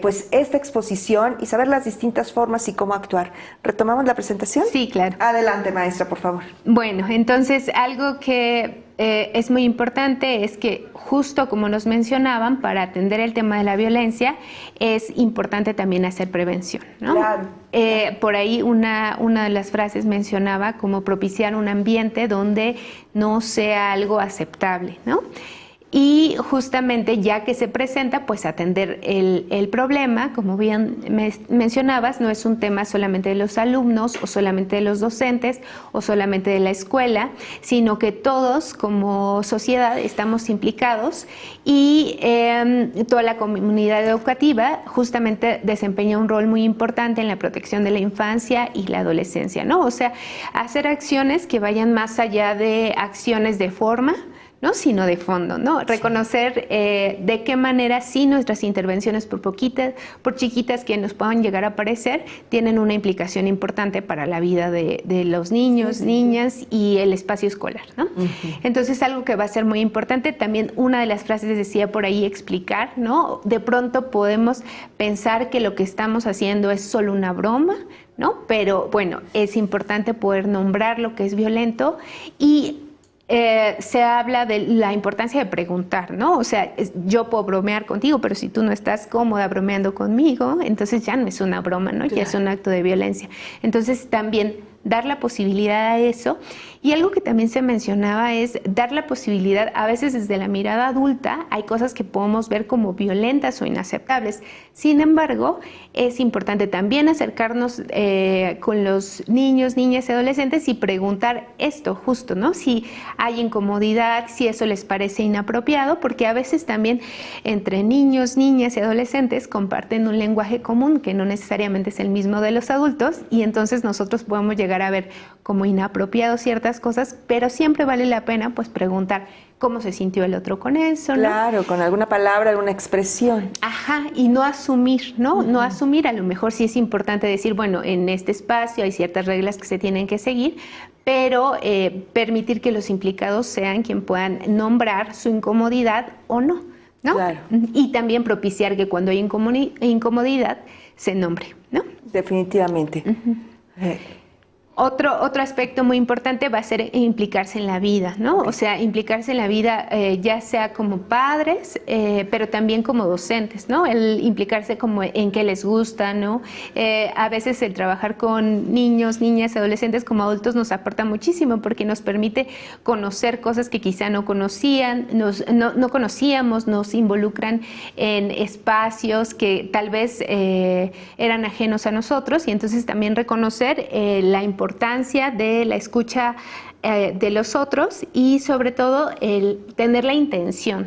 pues esta exposición y saber las distintas formas y cómo actuar. ¿Retomamos la presentación? Sí, claro. Adelante, maestra, por favor. Bueno, entonces algo que es muy importante es que justo como nos mencionaban, para atender el tema de la violencia es importante también hacer prevención, ¿no? Claro. Por ahí una de las frases mencionaba como propiciar un ambiente donde no sea algo aceptable, ¿no? Y justamente ya que se presenta, pues atender el problema, como bien mencionabas, no es un tema solamente de los alumnos o solamente de los docentes o solamente de la escuela, sino que todos como sociedad estamos implicados y toda la comunidad educativa justamente desempeña un rol muy importante en la protección de la infancia y la adolescencia, ¿no? O sea, hacer acciones que vayan más allá de acciones de forma, ¿no? Sino de fondo, ¿no? Sí. Reconocer de qué manera sí nuestras intervenciones por chiquitas que nos puedan llegar a parecer, tienen una implicación importante para la vida de los niños, niñas y el espacio escolar, ¿no? Entonces, algo que va a ser muy importante, también una de las frases decía por ahí explicar, ¿no? De pronto podemos pensar que lo que estamos haciendo es solo una broma, ¿no? Pero bueno, es importante poder nombrar lo que es violento y se habla de la importancia de preguntar, ¿no? O sea, yo puedo bromear contigo, pero si tú no estás cómoda bromeando conmigo, entonces ya no es una broma, ¿no? Claro. Ya es un acto de violencia. Entonces también dar la posibilidad a eso. Y algo que también se mencionaba es dar la posibilidad, a veces desde la mirada adulta, hay cosas que podemos ver como violentas o inaceptables. Sin embargo, es importante también acercarnos con los niños, niñas y adolescentes y preguntar esto justo, ¿no? Si hay incomodidad, si eso les parece inapropiado, porque a veces también entre niños, niñas y adolescentes comparten un lenguaje común que no necesariamente es el mismo de los adultos y entonces nosotros podemos llegar a ver como inapropiado ciertas cosas, pero siempre vale la pena pues preguntar cómo se sintió el otro con eso, ¿no? Claro, con alguna palabra, alguna expresión. Ajá, y no asumir, ¿no? No asumir, a lo mejor sí es importante decir, bueno, en este espacio hay ciertas reglas que se tienen que seguir, pero permitir que los implicados sean quien puedan nombrar su incomodidad o no, ¿no? Claro. Y también propiciar que cuando hay incomodidad se nombre, ¿no? Definitivamente. Otro aspecto muy importante va a ser implicarse en la vida, ¿no? Okay. O sea, implicarse en la vida ya sea como padres, pero también como docentes, ¿no? El implicarse como en qué les gusta, ¿no? A veces el trabajar con niños, niñas, adolescentes como adultos nos aporta muchísimo porque nos permite conocer cosas que quizá no conocían, no conocíamos, nos involucran en espacios que tal vez eran ajenos a nosotros y entonces también reconocer la importancia de la escucha de los otros y sobre todo el tener la intención,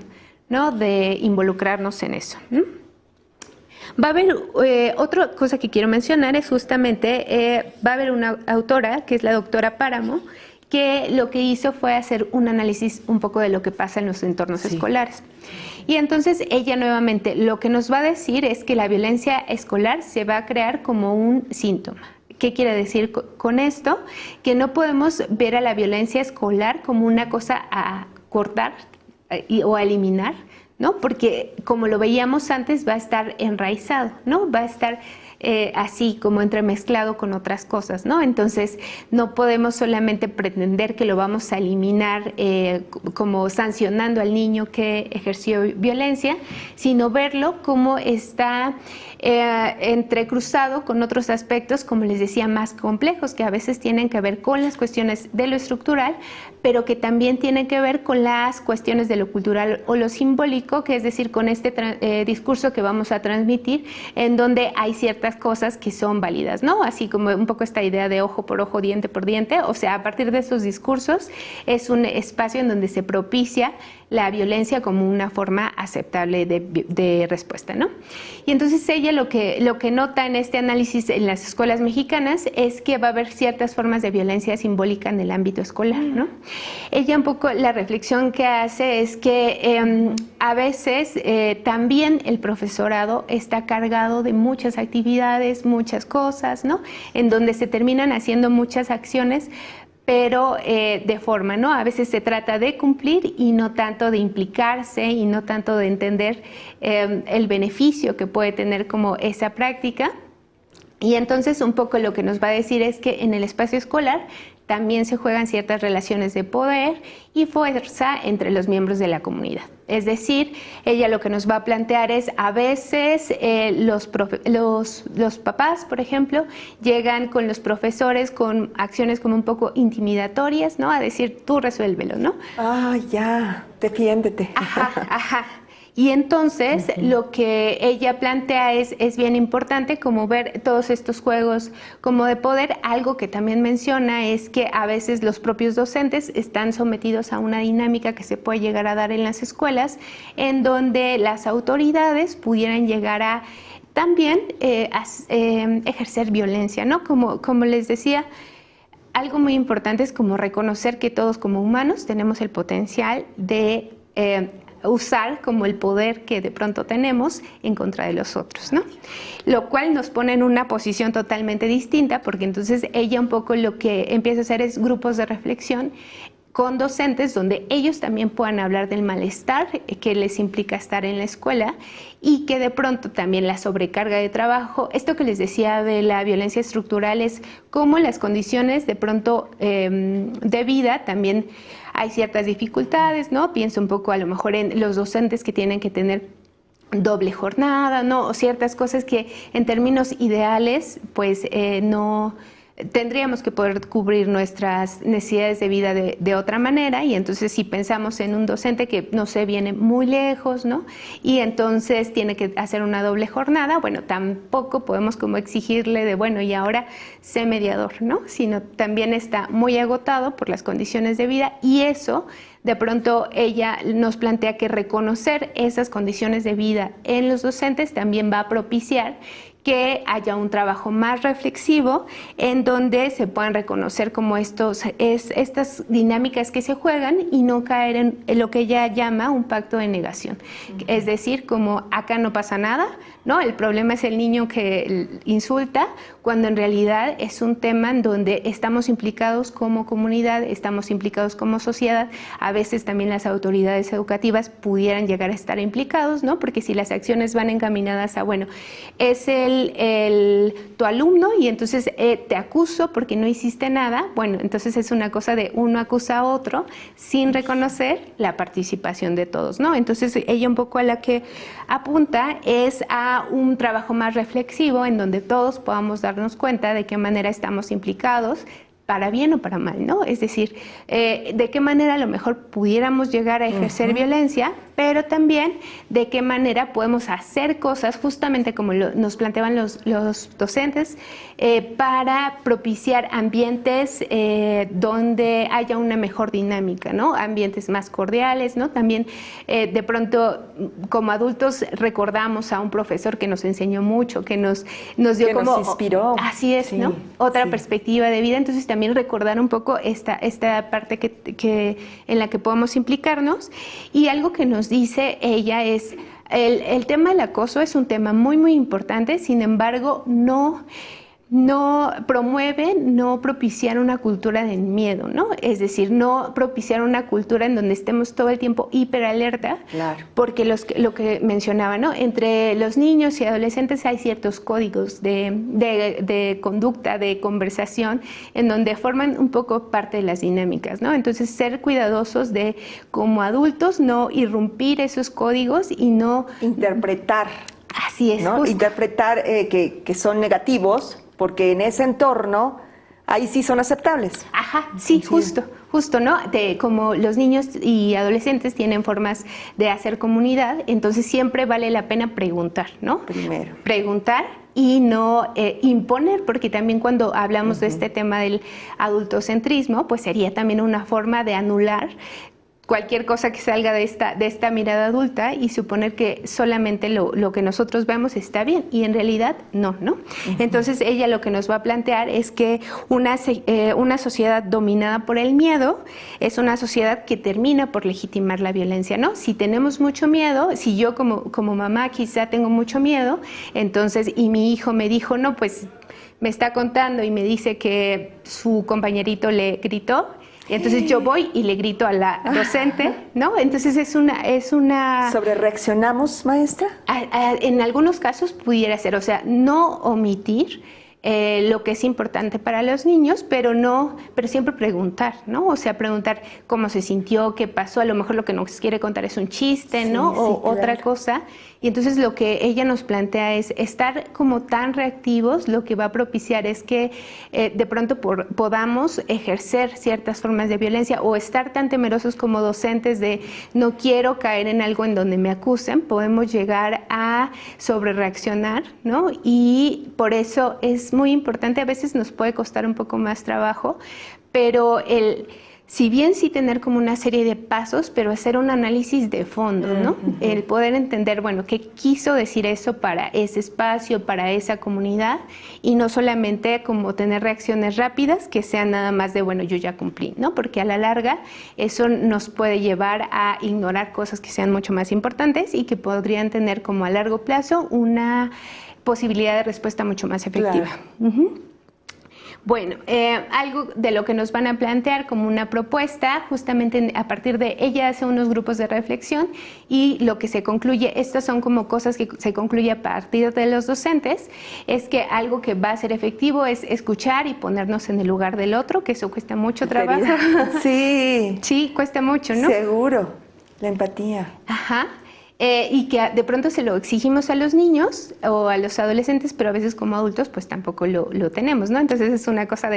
¿no? De involucrarnos en eso. Va a haber otra cosa que quiero mencionar es justamente va a haber una autora que es la doctora Páramo que lo que hizo fue hacer un análisis un poco de lo que pasa en los entornos escolares. Y entonces ella nuevamente lo que nos va a decir es que la violencia escolar se va a crear como un síntoma. ¿Qué quiere decir con esto? Que no podemos ver a la violencia escolar como una cosa a cortar o a eliminar, ¿no? Porque como lo veíamos antes va a estar enraizado, ¿no? Va a estar así como entremezclado con otras cosas, ¿no? Entonces no podemos solamente pretender que lo vamos a eliminar como sancionando al niño que ejerció violencia, sino verlo como está entrecruzado con otros aspectos, como les decía, más complejos, que a veces tienen que ver con las cuestiones de lo estructural, pero que también tienen que ver con las cuestiones de lo cultural o lo simbólico, que es decir, con este discurso que vamos a transmitir, en donde hay ciertas cosas que son válidas, ¿no? Así como un poco esta idea de ojo por ojo, diente por diente, o sea, a partir de esos discursos es un espacio en donde se propicia la violencia como una forma aceptable de respuesta, ¿no? Y entonces ella lo que nota en este análisis en las escuelas mexicanas es que va a haber ciertas formas de violencia simbólica en el ámbito escolar, ¿no? Ella un poco la reflexión que hace es que a veces también el profesorado está cargado de muchas actividades, muchas cosas, ¿no? En donde se terminan haciendo muchas acciones, pero de forma, ¿no? A veces se trata de cumplir y no tanto de implicarse y no tanto de entender el beneficio que puede tener como esa práctica. Y entonces un poco lo que nos va a decir es que en el espacio escolar también se juegan ciertas relaciones de poder y fuerza entre los miembros de la comunidad. Es decir, ella lo que nos va a plantear es a veces los papás, por ejemplo, llegan con los profesores con acciones como un poco intimidatorias, ¿no? A decir, tú resuélvelo, ¿no? Ah, ya, defiéndete. Ajá. Y entonces lo que ella plantea es bien importante como ver todos estos juegos como de poder. Algo que también menciona es que a veces los propios docentes están sometidos a una dinámica que se puede llegar a dar en las escuelas, en donde las autoridades pudieran llegar a también ejercer violencia, ¿no? Como les decía, algo muy importante es como reconocer que todos como humanos tenemos el potencial de usar como el poder que de pronto tenemos en contra de los otros, ¿no? Lo cual nos pone en una posición totalmente distinta, porque entonces ella un poco lo que empieza a hacer es grupos de reflexión con docentes donde ellos también puedan hablar del malestar que les implica estar en la escuela y que de pronto también la sobrecarga de trabajo, esto que les decía de la violencia estructural es cómo las condiciones de pronto de vida también hay ciertas dificultades, ¿no? Pienso un poco a lo mejor en los docentes que tienen que tener doble jornada, ¿no? O ciertas cosas que en términos ideales pues no tendríamos que poder cubrir nuestras necesidades de vida de otra manera, y entonces si pensamos en un docente que no sé, viene muy lejos, ¿no? Y entonces tiene que hacer una doble jornada, bueno, tampoco podemos como exigirle de bueno y ahora sé mediador, ¿no? Sino también está muy agotado por las condiciones de vida, y eso de pronto ella nos plantea que reconocer esas condiciones de vida en los docentes también va a propiciar que haya un trabajo más reflexivo en donde se puedan reconocer como estas dinámicas que se juegan y no caer en lo que ella llama un pacto de negación. Es decir, como acá no pasa nada, ¿no? El problema es el niño que insulta, cuando en realidad es un tema en donde estamos implicados como comunidad, estamos implicados como sociedad. A veces también las autoridades educativas pudieran llegar a estar implicados, ¿no? Porque si las acciones van encaminadas a, bueno, es tu alumno y entonces te acuso porque no hiciste nada, bueno, entonces es una cosa de uno acusa a otro sin reconocer la participación de todos, ¿no? Entonces ella un poco a la que apunta es a un trabajo más reflexivo en donde todos podamos darnos cuenta de qué manera estamos implicados, para bien o para mal, ¿no? Es decir, de qué manera a lo mejor pudiéramos llegar a ejercer violencia, pero también de qué manera podemos hacer cosas, justamente como nos planteaban los docentes, para propiciar ambientes donde haya una mejor dinámica, ¿no? Ambientes más cordiales, ¿no? También de pronto como adultos recordamos a un profesor que nos enseñó mucho, que nos dio como... nos inspiró. Así es, sí, ¿no? Otra perspectiva de vida, entonces también recordar un poco esta parte que en la que podemos implicarnos. Y algo que nos dice ella es, el tema del acoso es un tema muy, muy importante, sin embargo, no promueve, no propiciar una cultura del miedo, ¿no? Es decir, no propiciar una cultura en donde estemos todo el tiempo hiperalerta, claro, porque lo que mencionaba, ¿no? Entre los niños y adolescentes hay ciertos códigos de conducta, de conversación, en donde forman un poco parte de las dinámicas, ¿no? Entonces, ser cuidadosos de, como adultos, no irrumpir esos códigos y no... interpretar. Así es, ¿no? Interpretar que son negativos, porque en ese entorno ahí sí son aceptables. Ajá, sí, justo, ¿no? Como los niños y adolescentes tienen formas de hacer comunidad, entonces siempre vale la pena preguntar, ¿no? Primero. Preguntar y no imponer, porque también cuando hablamos de este tema del adultocentrismo, pues sería también una forma de anular cualquier cosa que salga de esta mirada adulta y suponer que solamente lo que nosotros vemos está bien y en realidad no. Entonces ella lo que nos va a plantear es que una sociedad dominada por el miedo es una sociedad que termina por legitimar la violencia, ¿no? Si tenemos mucho miedo, si yo como mamá quizá tengo mucho miedo, entonces, y mi hijo me dijo, no, pues me está contando y me dice que su compañerito le gritó, entonces yo voy y le grito a la docente, ¿no? Entonces es una... ¿Sobrereaccionamos, maestra? En algunos casos pudiera ser, o sea, no omitir lo que es importante para los niños, pero siempre preguntar, ¿no? O sea, preguntar cómo se sintió, qué pasó, a lo mejor lo que nos quiere contar es un chiste, ¿no? Sí, o claro. otra cosa. Y entonces lo que ella nos plantea es estar como tan reactivos, lo que va a propiciar es que de pronto podamos ejercer ciertas formas de violencia o estar tan temerosos como docentes de no quiero caer en algo en donde me acusen, podemos llegar a sobrereaccionar, ¿no? Y por eso es muy importante, a veces nos puede costar un poco más trabajo, pero si bien sí tener como una serie de pasos, pero hacer un análisis de fondo, ¿no? El poder entender, bueno, qué quiso decir eso para ese espacio, para esa comunidad, y no solamente como tener reacciones rápidas que sean nada más de, bueno, yo ya cumplí, ¿no? Porque a la larga eso nos puede llevar a ignorar cosas que sean mucho más importantes y que podrían tener como a largo plazo una posibilidad de respuesta mucho más efectiva. Claro. Bueno, algo de lo que nos van a plantear como una propuesta, justamente a partir de ella hace unos grupos de reflexión y lo que se concluye, estas son como cosas que se concluye a partir de los docentes, es que algo que va a ser efectivo es escuchar y ponernos en el lugar del otro, que eso cuesta mucho trabajo. Sí. Sí, cuesta mucho, ¿no? Seguro, la empatía. Ajá. Y que de pronto se lo exigimos a los niños o a los adolescentes, pero a veces como adultos pues tampoco lo tenemos, ¿no? Entonces es una cosa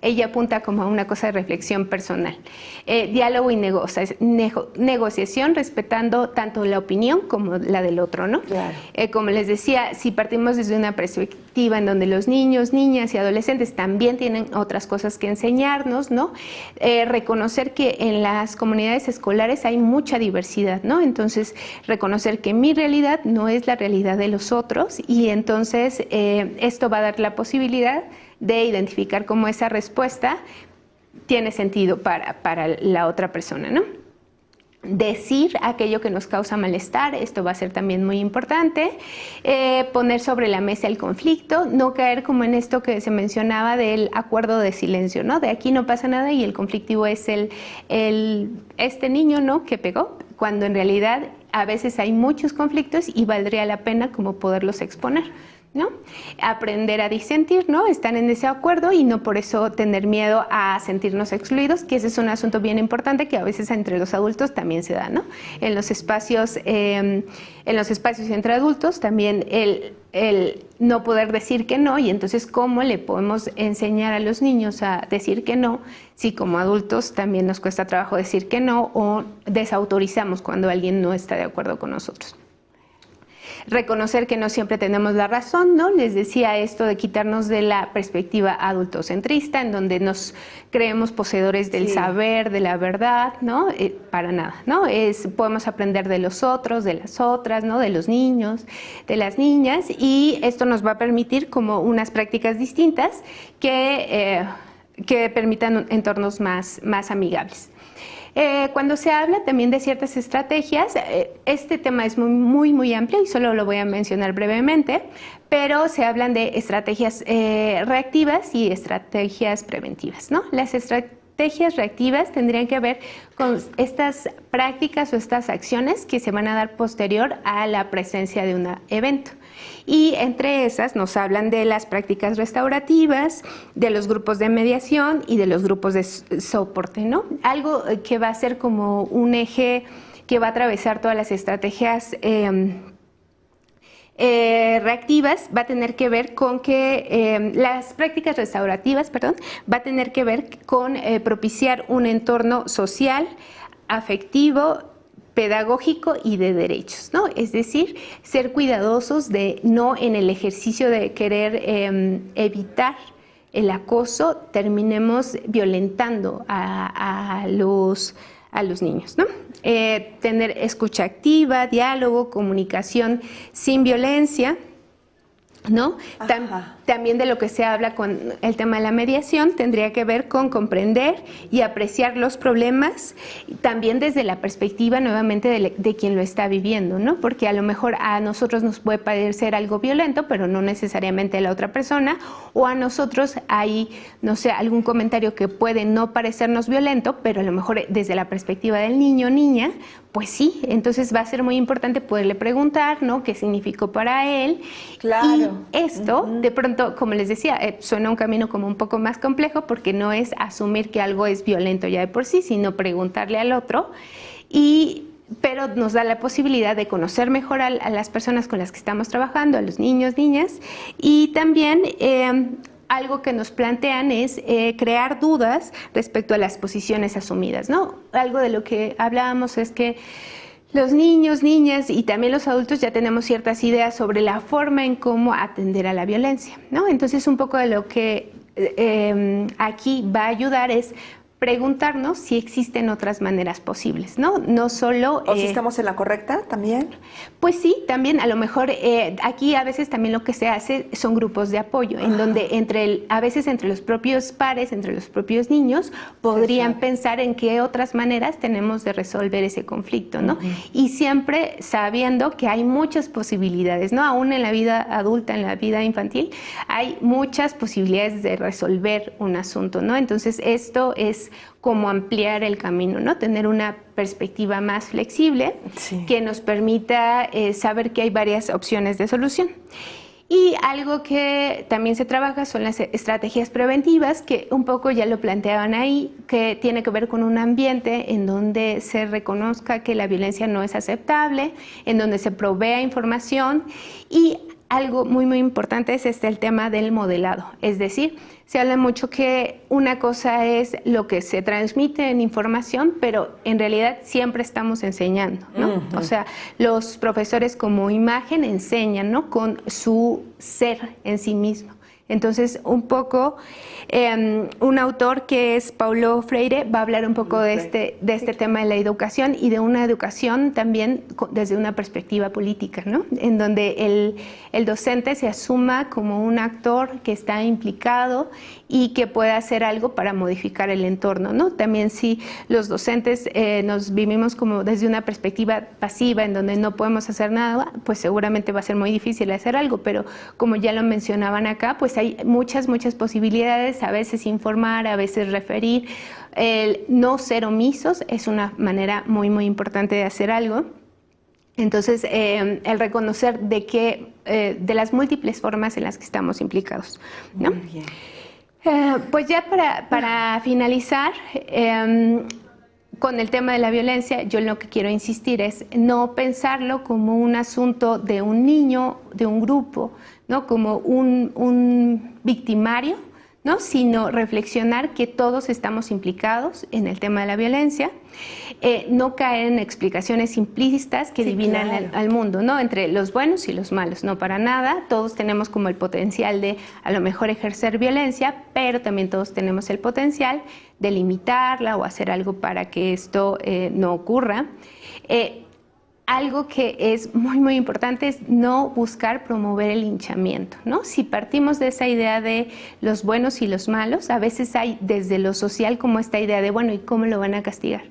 ella apunta como a una cosa de reflexión personal. Diálogo y negociación respetando tanto la opinión como la del otro, ¿no? Claro. Como les decía, si partimos desde una perspectiva en donde los niños, niñas y adolescentes también tienen otras cosas que enseñarnos, ¿no? Reconocer que en las comunidades escolares hay mucha diversidad, ¿no? Entonces, reconocer que mi realidad no es la realidad de los otros y entonces esto va a dar la posibilidad de identificar cómo esa respuesta tiene sentido para la otra persona, ¿no? Decir aquello que nos causa malestar, esto va a ser también muy importante. Poner sobre la mesa el conflicto, no caer como en esto que se mencionaba del acuerdo de silencio, ¿no? De aquí no pasa nada y el conflictivo es este niño, ¿no? Que pegó, cuando en realidad a veces hay muchos conflictos y valdría la pena como poderlos exponer, ¿no? Aprender a disentir, ¿no? Estar en ese acuerdo y no por eso tener miedo a sentirnos excluidos, que ese es un asunto bien importante que a veces entre los adultos también se da, ¿no? En los espacios entre adultos también el no poder decir que no, y entonces cómo le podemos enseñar a los niños a decir que no, si como adultos también nos cuesta trabajo decir que no o desautorizamos cuando alguien no está de acuerdo con nosotros. Reconocer que no siempre tenemos la razón, ¿no? Les decía esto de quitarnos de la perspectiva adultocentrista, en donde nos creemos poseedores del saber, de la verdad, ¿no? Para nada, ¿no? Podemos aprender de los otros, de las otras, ¿no? De los niños, de las niñas, y esto nos va a permitir como unas prácticas distintas que permitan entornos más amigables. Cuando se habla también de ciertas estrategias, este tema es muy amplio y solo lo voy a mencionar brevemente, pero se hablan de estrategias reactivas y estrategias preventivas, ¿no? Las estrategias reactivas tendrían que ver con estas prácticas o estas acciones que se van a dar posterior a la presencia de un evento. Y entre esas nos hablan de las prácticas restaurativas, de los grupos de mediación y de los grupos de soporte, ¿no? Algo que va a ser como un eje que va a atravesar todas las estrategias reactivas, va a tener que ver con que las prácticas restaurativas, va a tener que ver con propiciar un entorno social, afectivo, pedagógico y de derechos, ¿no? Es decir, ser cuidadosos de no en el ejercicio de querer evitar el acoso, terminemos violentando a a los niños, ¿no? Tener escucha activa, diálogo, comunicación sin violencia, ¿no? También de lo que se habla con el tema de la mediación tendría que ver con comprender y apreciar los problemas, también desde la perspectiva nuevamente de quien lo está viviendo, ¿no? Porque a lo mejor a nosotros nos puede parecer algo violento, pero no necesariamente a la otra persona, o a nosotros hay, no sé, algún comentario que puede no parecernos violento, pero a lo mejor desde la perspectiva del niño o niña, pues sí. Entonces va a ser muy importante poderle preguntar, ¿no?, qué significó para él. Claro. Y esto, de pronto, como les decía, suena un camino como un poco más complejo, porque no es asumir que algo es violento ya de por sí, sino preguntarle al otro, pero nos da la posibilidad de conocer mejor a las personas con las que estamos trabajando, a los niños, niñas, y también algo que nos plantean es crear dudas respecto a las posiciones asumidas, ¿no? Algo de lo que hablábamos es que los niños, niñas y también los adultos ya tenemos ciertas ideas sobre la forma en cómo atender a la violencia, ¿no? Entonces, un poco de lo que aquí va a ayudar es preguntarnos si existen otras maneras posibles, ¿no? No solo... ¿O si estamos en la correcta también? Pues sí, también a lo mejor aquí a veces también lo que se hace son grupos de apoyo, en donde a veces entre los propios pares, entre los propios niños, podrían pensar en qué otras maneras tenemos de resolver ese conflicto, ¿no? Y siempre sabiendo que hay muchas posibilidades, ¿no? Aún en la vida adulta, en la vida infantil, hay muchas posibilidades de resolver un asunto, ¿no? Entonces, esto es como ampliar el camino, ¿no? Tener una perspectiva más flexible que nos permita saber que hay varias opciones de solución. Y algo que también se trabaja son las estrategias preventivas, que un poco ya lo planteaban ahí, que tiene que ver con un ambiente en donde se reconozca que la violencia no es aceptable, en donde se provea información, y algo muy, muy importante es el tema del modelado. Es decir, se habla mucho que una cosa es lo que se transmite en información, pero en realidad siempre estamos enseñando, ¿no? O sea, los profesores como imagen enseñan, ¿no?, con su ser en sí mismo. Entonces, un poco, un autor que es Paulo Freire va a hablar un poco de este tema de la educación, y de una educación también desde una perspectiva política, ¿no? En donde el docente se asuma como un actor que está implicado y que puede hacer algo para modificar el entorno, ¿no? También si los docentes nos vivimos como desde una perspectiva pasiva, en donde no podemos hacer nada, pues seguramente va a ser muy difícil hacer algo, pero como ya lo mencionaban acá, pues hay muchas posibilidades, a veces informar, a veces referir. El no ser omisos es una manera muy, muy importante de hacer algo. Entonces, el reconocer de las múltiples formas en las que estamos implicados, ¿no? Muy bien. Pues ya para finalizar, con el tema de la violencia, yo lo que quiero insistir es no pensarlo como un asunto de un niño, de un grupo, ¿no?, como un victimario, ¿no?, sino reflexionar que todos estamos implicados en el tema de la violencia, no caer en explicaciones simplistas que divinan al mundo, ¿no?, entre los buenos y los malos, no, para nada. Todos tenemos como el potencial de a lo mejor ejercer violencia, pero también todos tenemos el potencial de limitarla o hacer algo para que esto no ocurra. Algo que es muy, muy importante es no buscar promover el linchamiento, ¿no? Si partimos de esa idea de los buenos y los malos, a veces hay desde lo social como esta idea de, bueno, ¿y cómo lo van a castigar?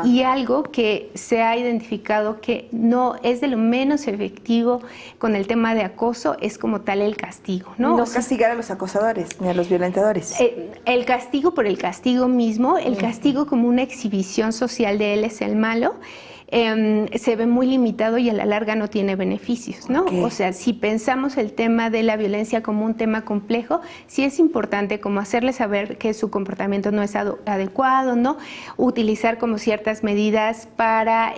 Y algo que se ha identificado que no es de lo menos efectivo con el tema de acoso es como tal el castigo, ¿no? No castigar a los acosadores ni a los violentadores. El castigo por el castigo mismo, el castigo como una exhibición social de él es el malo, se ve muy limitado y a la larga no tiene beneficios, ¿no? O sea, si pensamos el tema de la violencia como un tema complejo, sí es importante como hacerle saber que su comportamiento no es adecuado, ¿no? Utilizar como ciertas medidas para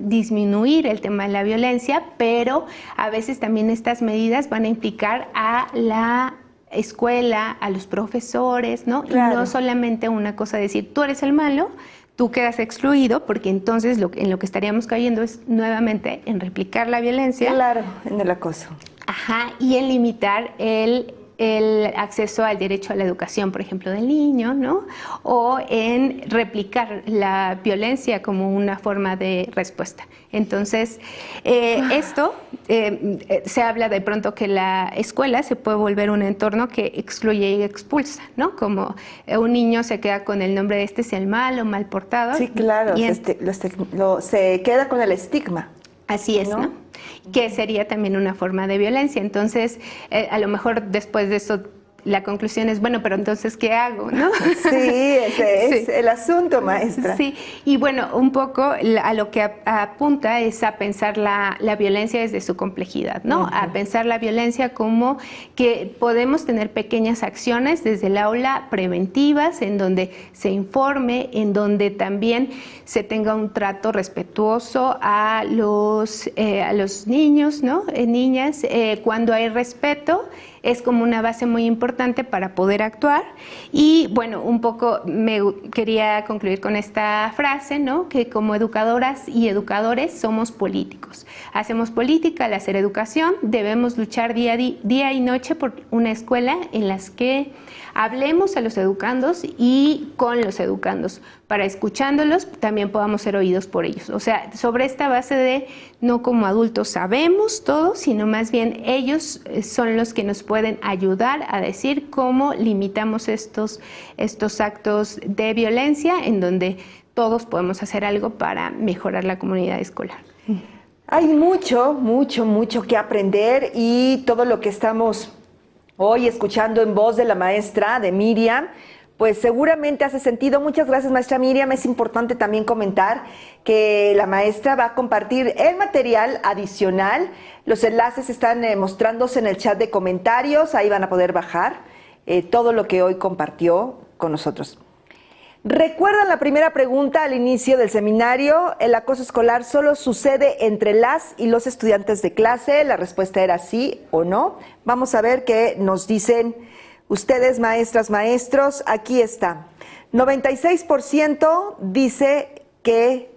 disminuir el tema de la violencia, pero a veces también estas medidas van a implicar a la escuela, a los profesores, ¿no? Y no solamente una cosa de decir, tú eres el malo, tú quedas excluido, porque entonces en lo que estaríamos cayendo es nuevamente en replicar la violencia. Claro, en el acoso. Ajá, y en limitar el el acceso al derecho a la educación, por ejemplo, del niño, ¿no? O en replicar la violencia como una forma de respuesta. Entonces, esto se habla de pronto que la escuela se puede volver un entorno que excluye y expulsa, ¿no? Como un niño se queda con el nombre de este es el malo, mal portado. Sí, claro, se queda con el estigma. Así es, ¿no? Que sería también una forma de violencia. Entonces, a lo mejor después de eso, la conclusión es, bueno, pero entonces, ¿qué hago? ¿No? Sí, ese es el asunto, maestra. Sí, y bueno, un poco a lo que apunta es a pensar la violencia desde su complejidad, ¿no? A pensar la violencia como que podemos tener pequeñas acciones desde el aula preventivas, en donde se informe, en donde también se tenga un trato respetuoso a los niños, ¿no? Niñas, cuando hay respeto, es como una base muy importante para poder actuar. Y bueno, un poco me quería concluir con esta frase, ¿no? Que como educadoras y educadores somos políticos. Hacemos política al hacer educación, debemos luchar día y noche por una escuela en la que hablemos a los educandos y con los educandos, para escuchándolos también podamos ser oídos por ellos. O sea, sobre esta base de no como adultos sabemos todo, sino más bien ellos son los que nos pueden ayudar a decir cómo limitamos estos actos de violencia, en donde todos podemos hacer algo para mejorar la comunidad escolar. Hay mucho que aprender, y todo lo que estamos hoy escuchando en voz de la maestra, de Miriam, pues seguramente hace sentido. Muchas gracias, maestra Miriam. Es importante también comentar que la maestra va a compartir el material adicional. Los enlaces están mostrándose en el chat de comentarios. Ahí van a poder bajar todo lo que hoy compartió con nosotros. ¿Recuerdan la primera pregunta al inicio del seminario? ¿El acoso escolar solo sucede entre las y los estudiantes de clase? La respuesta era sí o no. Vamos a ver qué nos dicen ustedes, maestras, maestros. Aquí está. 96% dice que...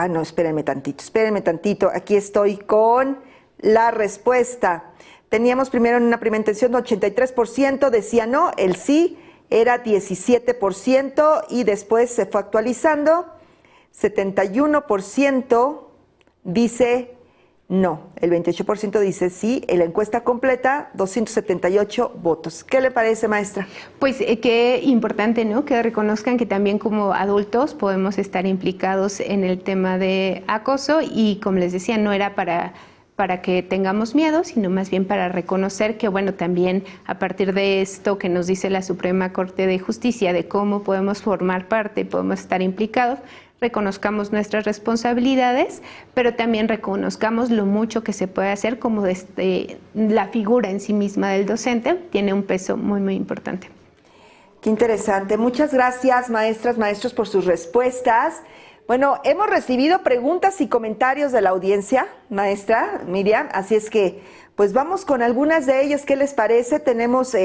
no, espérenme tantito. Aquí estoy con la respuesta. Teníamos primero en una primera intención 83% decía no, el sí era 17%, y después se fue actualizando. 71% dice no, el 28% dice sí. En la encuesta completa, 278 votos. ¿Qué le parece, maestra? Pues qué importante, ¿no? Que reconozcan que también como adultos podemos estar implicados en el tema de acoso, y como les decía, no era para que tengamos miedo, sino más bien para reconocer que, bueno, también a partir de esto que nos dice la Suprema Corte de Justicia, de cómo podemos formar parte, podemos estar implicados, reconozcamos nuestras responsabilidades, pero también reconozcamos lo mucho que se puede hacer, como la figura en sí misma del docente tiene un peso muy, muy importante. Qué interesante. Muchas gracias, maestras, maestros, por sus respuestas. Bueno, hemos recibido preguntas y comentarios de la audiencia, maestra Miriam, así es que pues vamos con algunas de ellas. ¿Qué les parece? Tenemos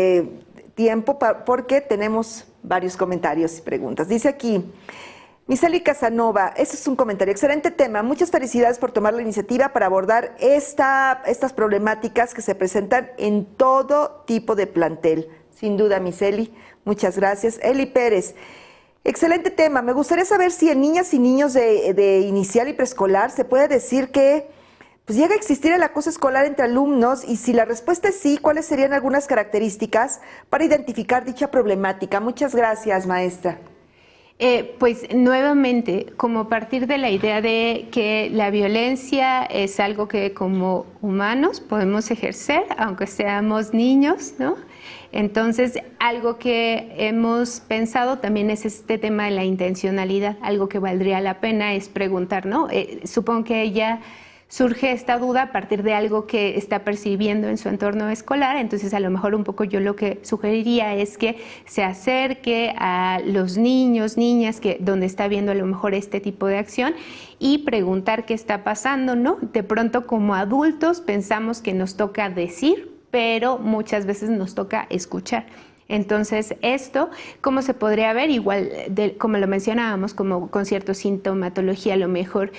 tiempo porque tenemos varios comentarios y preguntas. Dice aquí Miseli Casanova, ese es un comentario: excelente tema, muchas felicidades por tomar la iniciativa para abordar estas problemáticas que se presentan en todo tipo de plantel. Sin duda, Miseli, muchas gracias. Eli Pérez, excelente tema. Me gustaría saber si en niñas y niños de inicial y preescolar se puede decir que pues llega a existir el acoso escolar entre alumnos, y si la respuesta es sí, ¿cuáles serían algunas características para identificar dicha problemática? Muchas gracias, maestra. Pues nuevamente, como partir de la idea de que la violencia es algo que como humanos podemos ejercer, aunque seamos niños, ¿no? Entonces, algo que hemos pensado también es este tema de la intencionalidad. Algo que valdría la pena es preguntar, ¿no? Supongo que ella surge esta duda a partir de algo que está percibiendo en su entorno escolar. Entonces, a lo mejor un poco yo lo que sugeriría es que se acerque a los niños, niñas, donde está viendo a lo mejor este tipo de acción, y preguntar qué está pasando, ¿no? De pronto, como adultos, pensamos que nos toca decir, pero muchas veces nos toca escuchar. Entonces, esto, ¿cómo se podría ver? Igual, como lo mencionábamos, como con cierta sintomatología, a lo mejor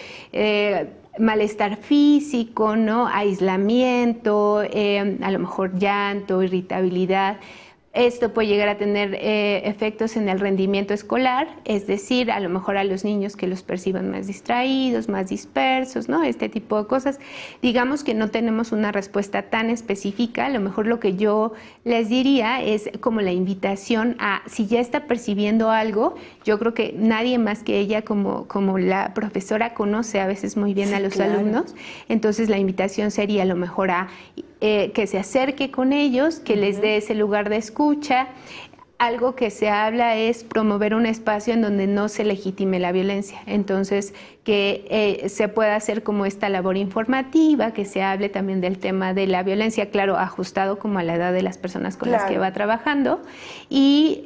malestar físico, ¿no? Aislamiento, a lo mejor llanto, irritabilidad. Esto puede llegar a tener efectos en el rendimiento escolar, es decir, a lo mejor a los niños que los perciban más distraídos, más dispersos, ¿no? Este tipo de cosas. Digamos que no tenemos una respuesta tan específica, a lo mejor lo que yo les diría es como la invitación a, si ya está percibiendo algo, yo creo que nadie más que ella como la profesora conoce a veces muy bien a los alumnos, entonces la invitación sería a lo mejor a que se acerque con ellos, que les dé ese lugar de escucha. Algo que se habla es promover un espacio en donde no se legitime la violencia. Entonces, que se pueda hacer como esta labor informativa, que se hable también del tema de la violencia, claro, ajustado como a la edad de las personas con las que va trabajando. Y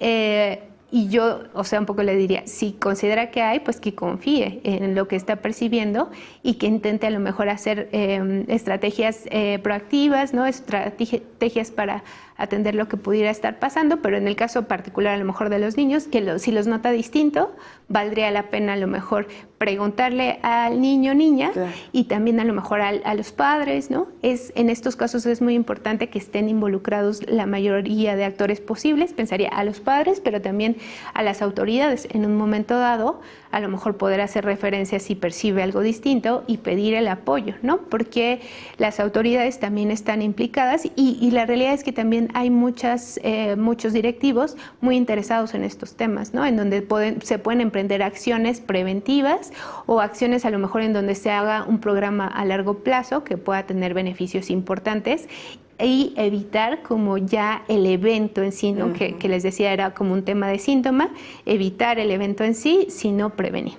yo, o sea, un poco le diría, si considera que hay, pues que confíe en lo que está percibiendo y que intente a lo mejor hacer estrategias proactivas, ¿no? Estrategias para atender lo que pudiera estar pasando, pero en el caso particular a lo mejor de los niños, que si los nota distinto, valdría la pena a lo mejor preguntarle al niño o niña y también a lo mejor a los padres, ¿no? En estos casos es muy importante que estén involucrados la mayoría de actores posibles, pensaría a los padres, pero también a las autoridades en un momento dado, a lo mejor poder hacer referencia si percibe algo distinto y pedir el apoyo, ¿no? Porque las autoridades también están implicadas y la realidad es que también hay muchos directivos muy interesados en estos temas, ¿no? En donde se pueden emprender acciones preventivas o acciones a lo mejor en donde se haga un programa a largo plazo que pueda tener beneficios importantes y evitar como ya el evento en sí, ¿no? Que les decía era como un tema de síntoma, evitar el evento en sí, sino prevenir.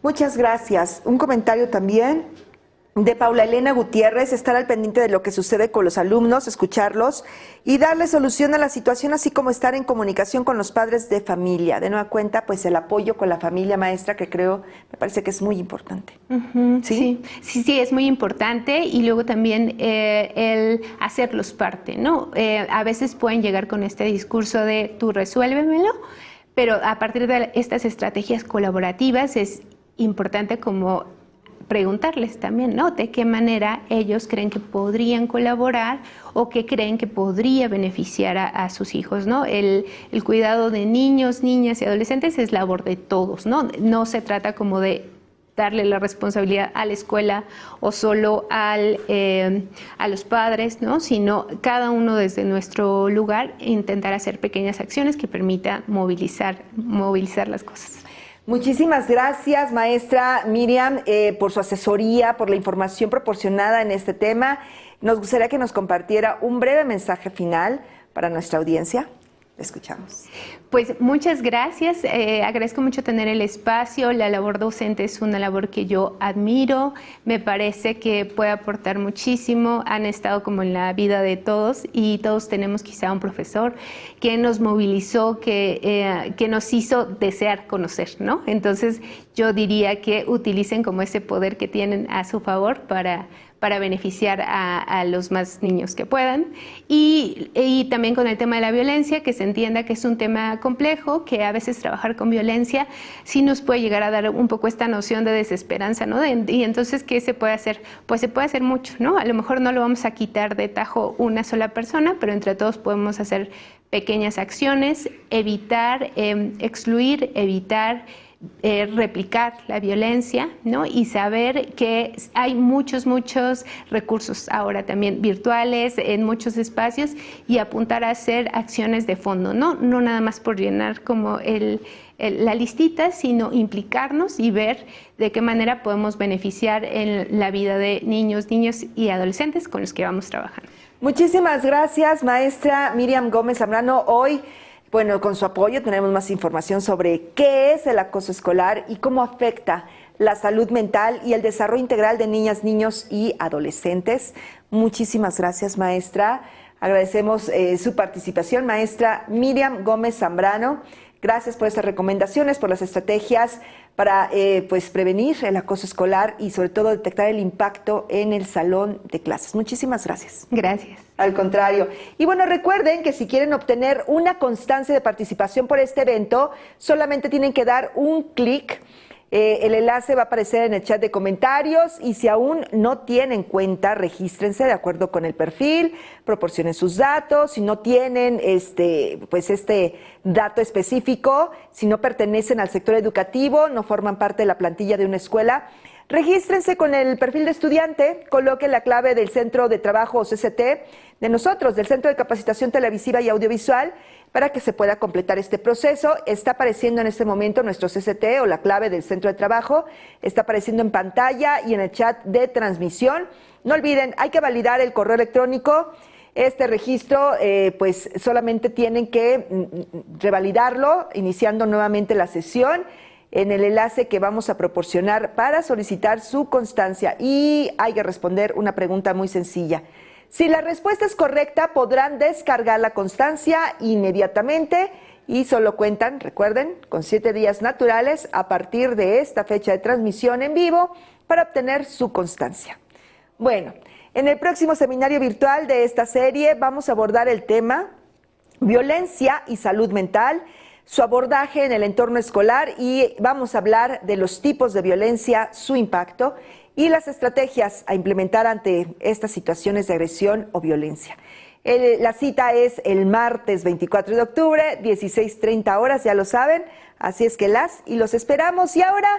Muchas gracias. Un comentario también de Paula Elena Gutiérrez, estar al pendiente de lo que sucede con los alumnos, escucharlos y darle solución a la situación, así como estar en comunicación con los padres de familia. De nueva cuenta, pues el apoyo con la familia, maestra, que me parece que es muy importante. ¿Sí? Sí, es muy importante y luego también el hacerlos parte, ¿no? A veces pueden llegar con este discurso de tú resuélvemelo, pero a partir de estas estrategias colaborativas es importante como preguntarles también, ¿no? De qué manera ellos creen que podrían colaborar o qué creen que podría beneficiar a sus hijos, ¿no? El cuidado de niños, niñas y adolescentes es labor de todos, ¿no? No se trata como de darle la responsabilidad a la escuela o solo a los padres, ¿no? Sino cada uno desde nuestro lugar intentar hacer pequeñas acciones que permitan movilizar las cosas. Muchísimas gracias, maestra Miriam, por su asesoría, por la información proporcionada en este tema. Nos gustaría que nos compartiera un breve mensaje final para nuestra audiencia. La escuchamos. Pues muchas gracias. Agradezco mucho tener el espacio. La labor docente es una labor que yo admiro. Me parece que puede aportar muchísimo. Han estado como en la vida de todos y todos tenemos quizá un profesor que nos movilizó, que nos hizo desear conocer, ¿no? Entonces yo diría que utilicen como ese poder que tienen a su favor para beneficiar a los más niños que puedan. Y también con el tema de la violencia, que se entienda que es un tema complejo, que a veces trabajar con violencia sí nos puede llegar a dar un poco esta noción de desesperanza, ¿no? Y entonces, ¿qué se puede hacer? Pues se puede hacer mucho, ¿no? A lo mejor no lo vamos a quitar de tajo una sola persona, pero entre todos podemos hacer pequeñas acciones, evitar, excluir, evitar replicar la violencia, ¿no? Y saber que hay muchos recursos ahora también virtuales en muchos espacios y apuntar a hacer acciones de fondo, no nada más por llenar como la listita, sino implicarnos y ver de qué manera podemos beneficiar en la vida de niños y adolescentes con los que vamos trabajando. Muchísimas gracias, maestra Miriam Gómez Zambrano. Hoy, bueno, con su apoyo tenemos más información sobre qué es el acoso escolar y cómo afecta la salud mental y el desarrollo integral de niñas, niños y adolescentes. Muchísimas gracias, maestra. Agradecemos su participación, maestra Miriam Gómez Zambrano. Gracias por estas recomendaciones, por las estrategias para prevenir el acoso escolar y sobre todo detectar el impacto en el salón de clases. Muchísimas gracias. Gracias. Al contrario. Y bueno, recuerden que si quieren obtener una constancia de participación por este evento, solamente tienen que dar un clic El enlace va a aparecer en el chat de comentarios y si aún no tienen cuenta, regístrense de acuerdo con el perfil, proporcionen sus datos. Si no tienen este dato específico, si no pertenecen al sector educativo, no forman parte de la plantilla de una escuela, regístrense con el perfil de estudiante, coloquen la clave del Centro de Trabajo o CCT de nosotros, del Centro de Capacitación Televisiva y Audiovisual, para que se pueda completar este proceso. Está apareciendo en este momento nuestro CCT o la clave del Centro de Trabajo, está apareciendo en pantalla y en el chat de transmisión. No olviden, hay que validar el correo electrónico. Este registro, pues solamente tienen que revalidarlo, iniciando nuevamente la sesión en el enlace que vamos a proporcionar para solicitar su constancia. Y hay que responder una pregunta muy sencilla. Si la respuesta es correcta, podrán descargar la constancia inmediatamente y solo cuentan, recuerden, con 7 días naturales a partir de esta fecha de transmisión en vivo para obtener su constancia. Bueno, en el próximo seminario virtual de esta serie vamos a abordar el tema violencia y salud mental, su abordaje en el entorno escolar y vamos a hablar de los tipos de violencia, su impacto y las estrategias a implementar ante estas situaciones de agresión o violencia. La cita es el martes 24 de octubre, 16:30 horas, ya lo saben, así es que los esperamos. Y ahora,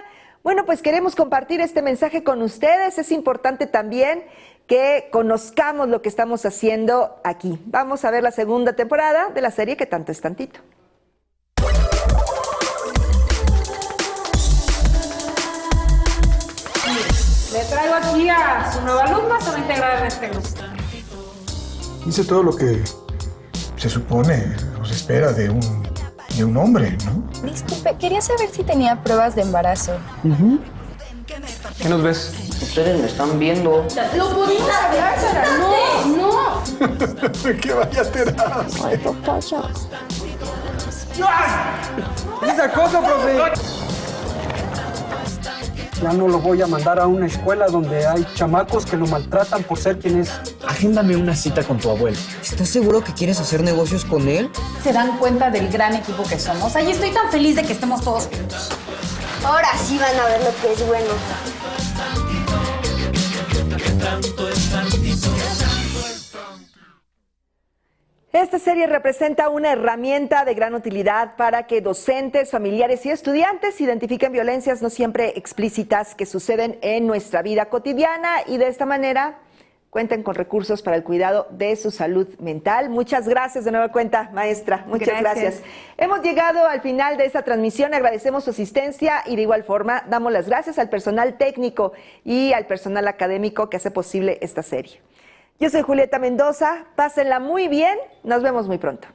bueno, pues queremos compartir este mensaje con ustedes. Es importante también que conozcamos lo que estamos haciendo aquí. Vamos a ver la segunda temporada de la serie Que Tanto es Tantito. Le traigo aquí a su nueva alumna, se va a integrar en este grupo. Hice todo lo que se supone o se espera de un hombre, ¿no? Disculpe, quería saber si tenía pruebas de embarazo. ¿Qué nos ves? Ustedes me están viendo. ¡Lo pudimos hablar, Sara! ¡No! ¡Que vaya a terapia! Ay, papá, ya. ¿Qué es acoso, profe? Ya no lo voy a mandar a una escuela donde hay chamacos que lo maltratan por ser quien es. Agéndame una cita con tu abuelo. ¿Estás seguro que quieres hacer negocios con él? Se dan cuenta del gran equipo que somos. Ay, estoy tan feliz de que estemos todos juntos. Ahora sí van a ver lo que es bueno. Esta serie representa una herramienta de gran utilidad para que docentes, familiares y estudiantes identifiquen violencias no siempre explícitas que suceden en nuestra vida cotidiana y de esta manera cuenten con recursos para el cuidado de su salud mental. Muchas gracias de nueva cuenta, maestra. Muchas gracias. Hemos llegado al final de esta transmisión. Agradecemos su asistencia y de igual forma damos las gracias al personal técnico y al personal académico que hace posible esta serie. Yo soy Julieta Mendoza, pásenla muy bien, nos vemos muy pronto.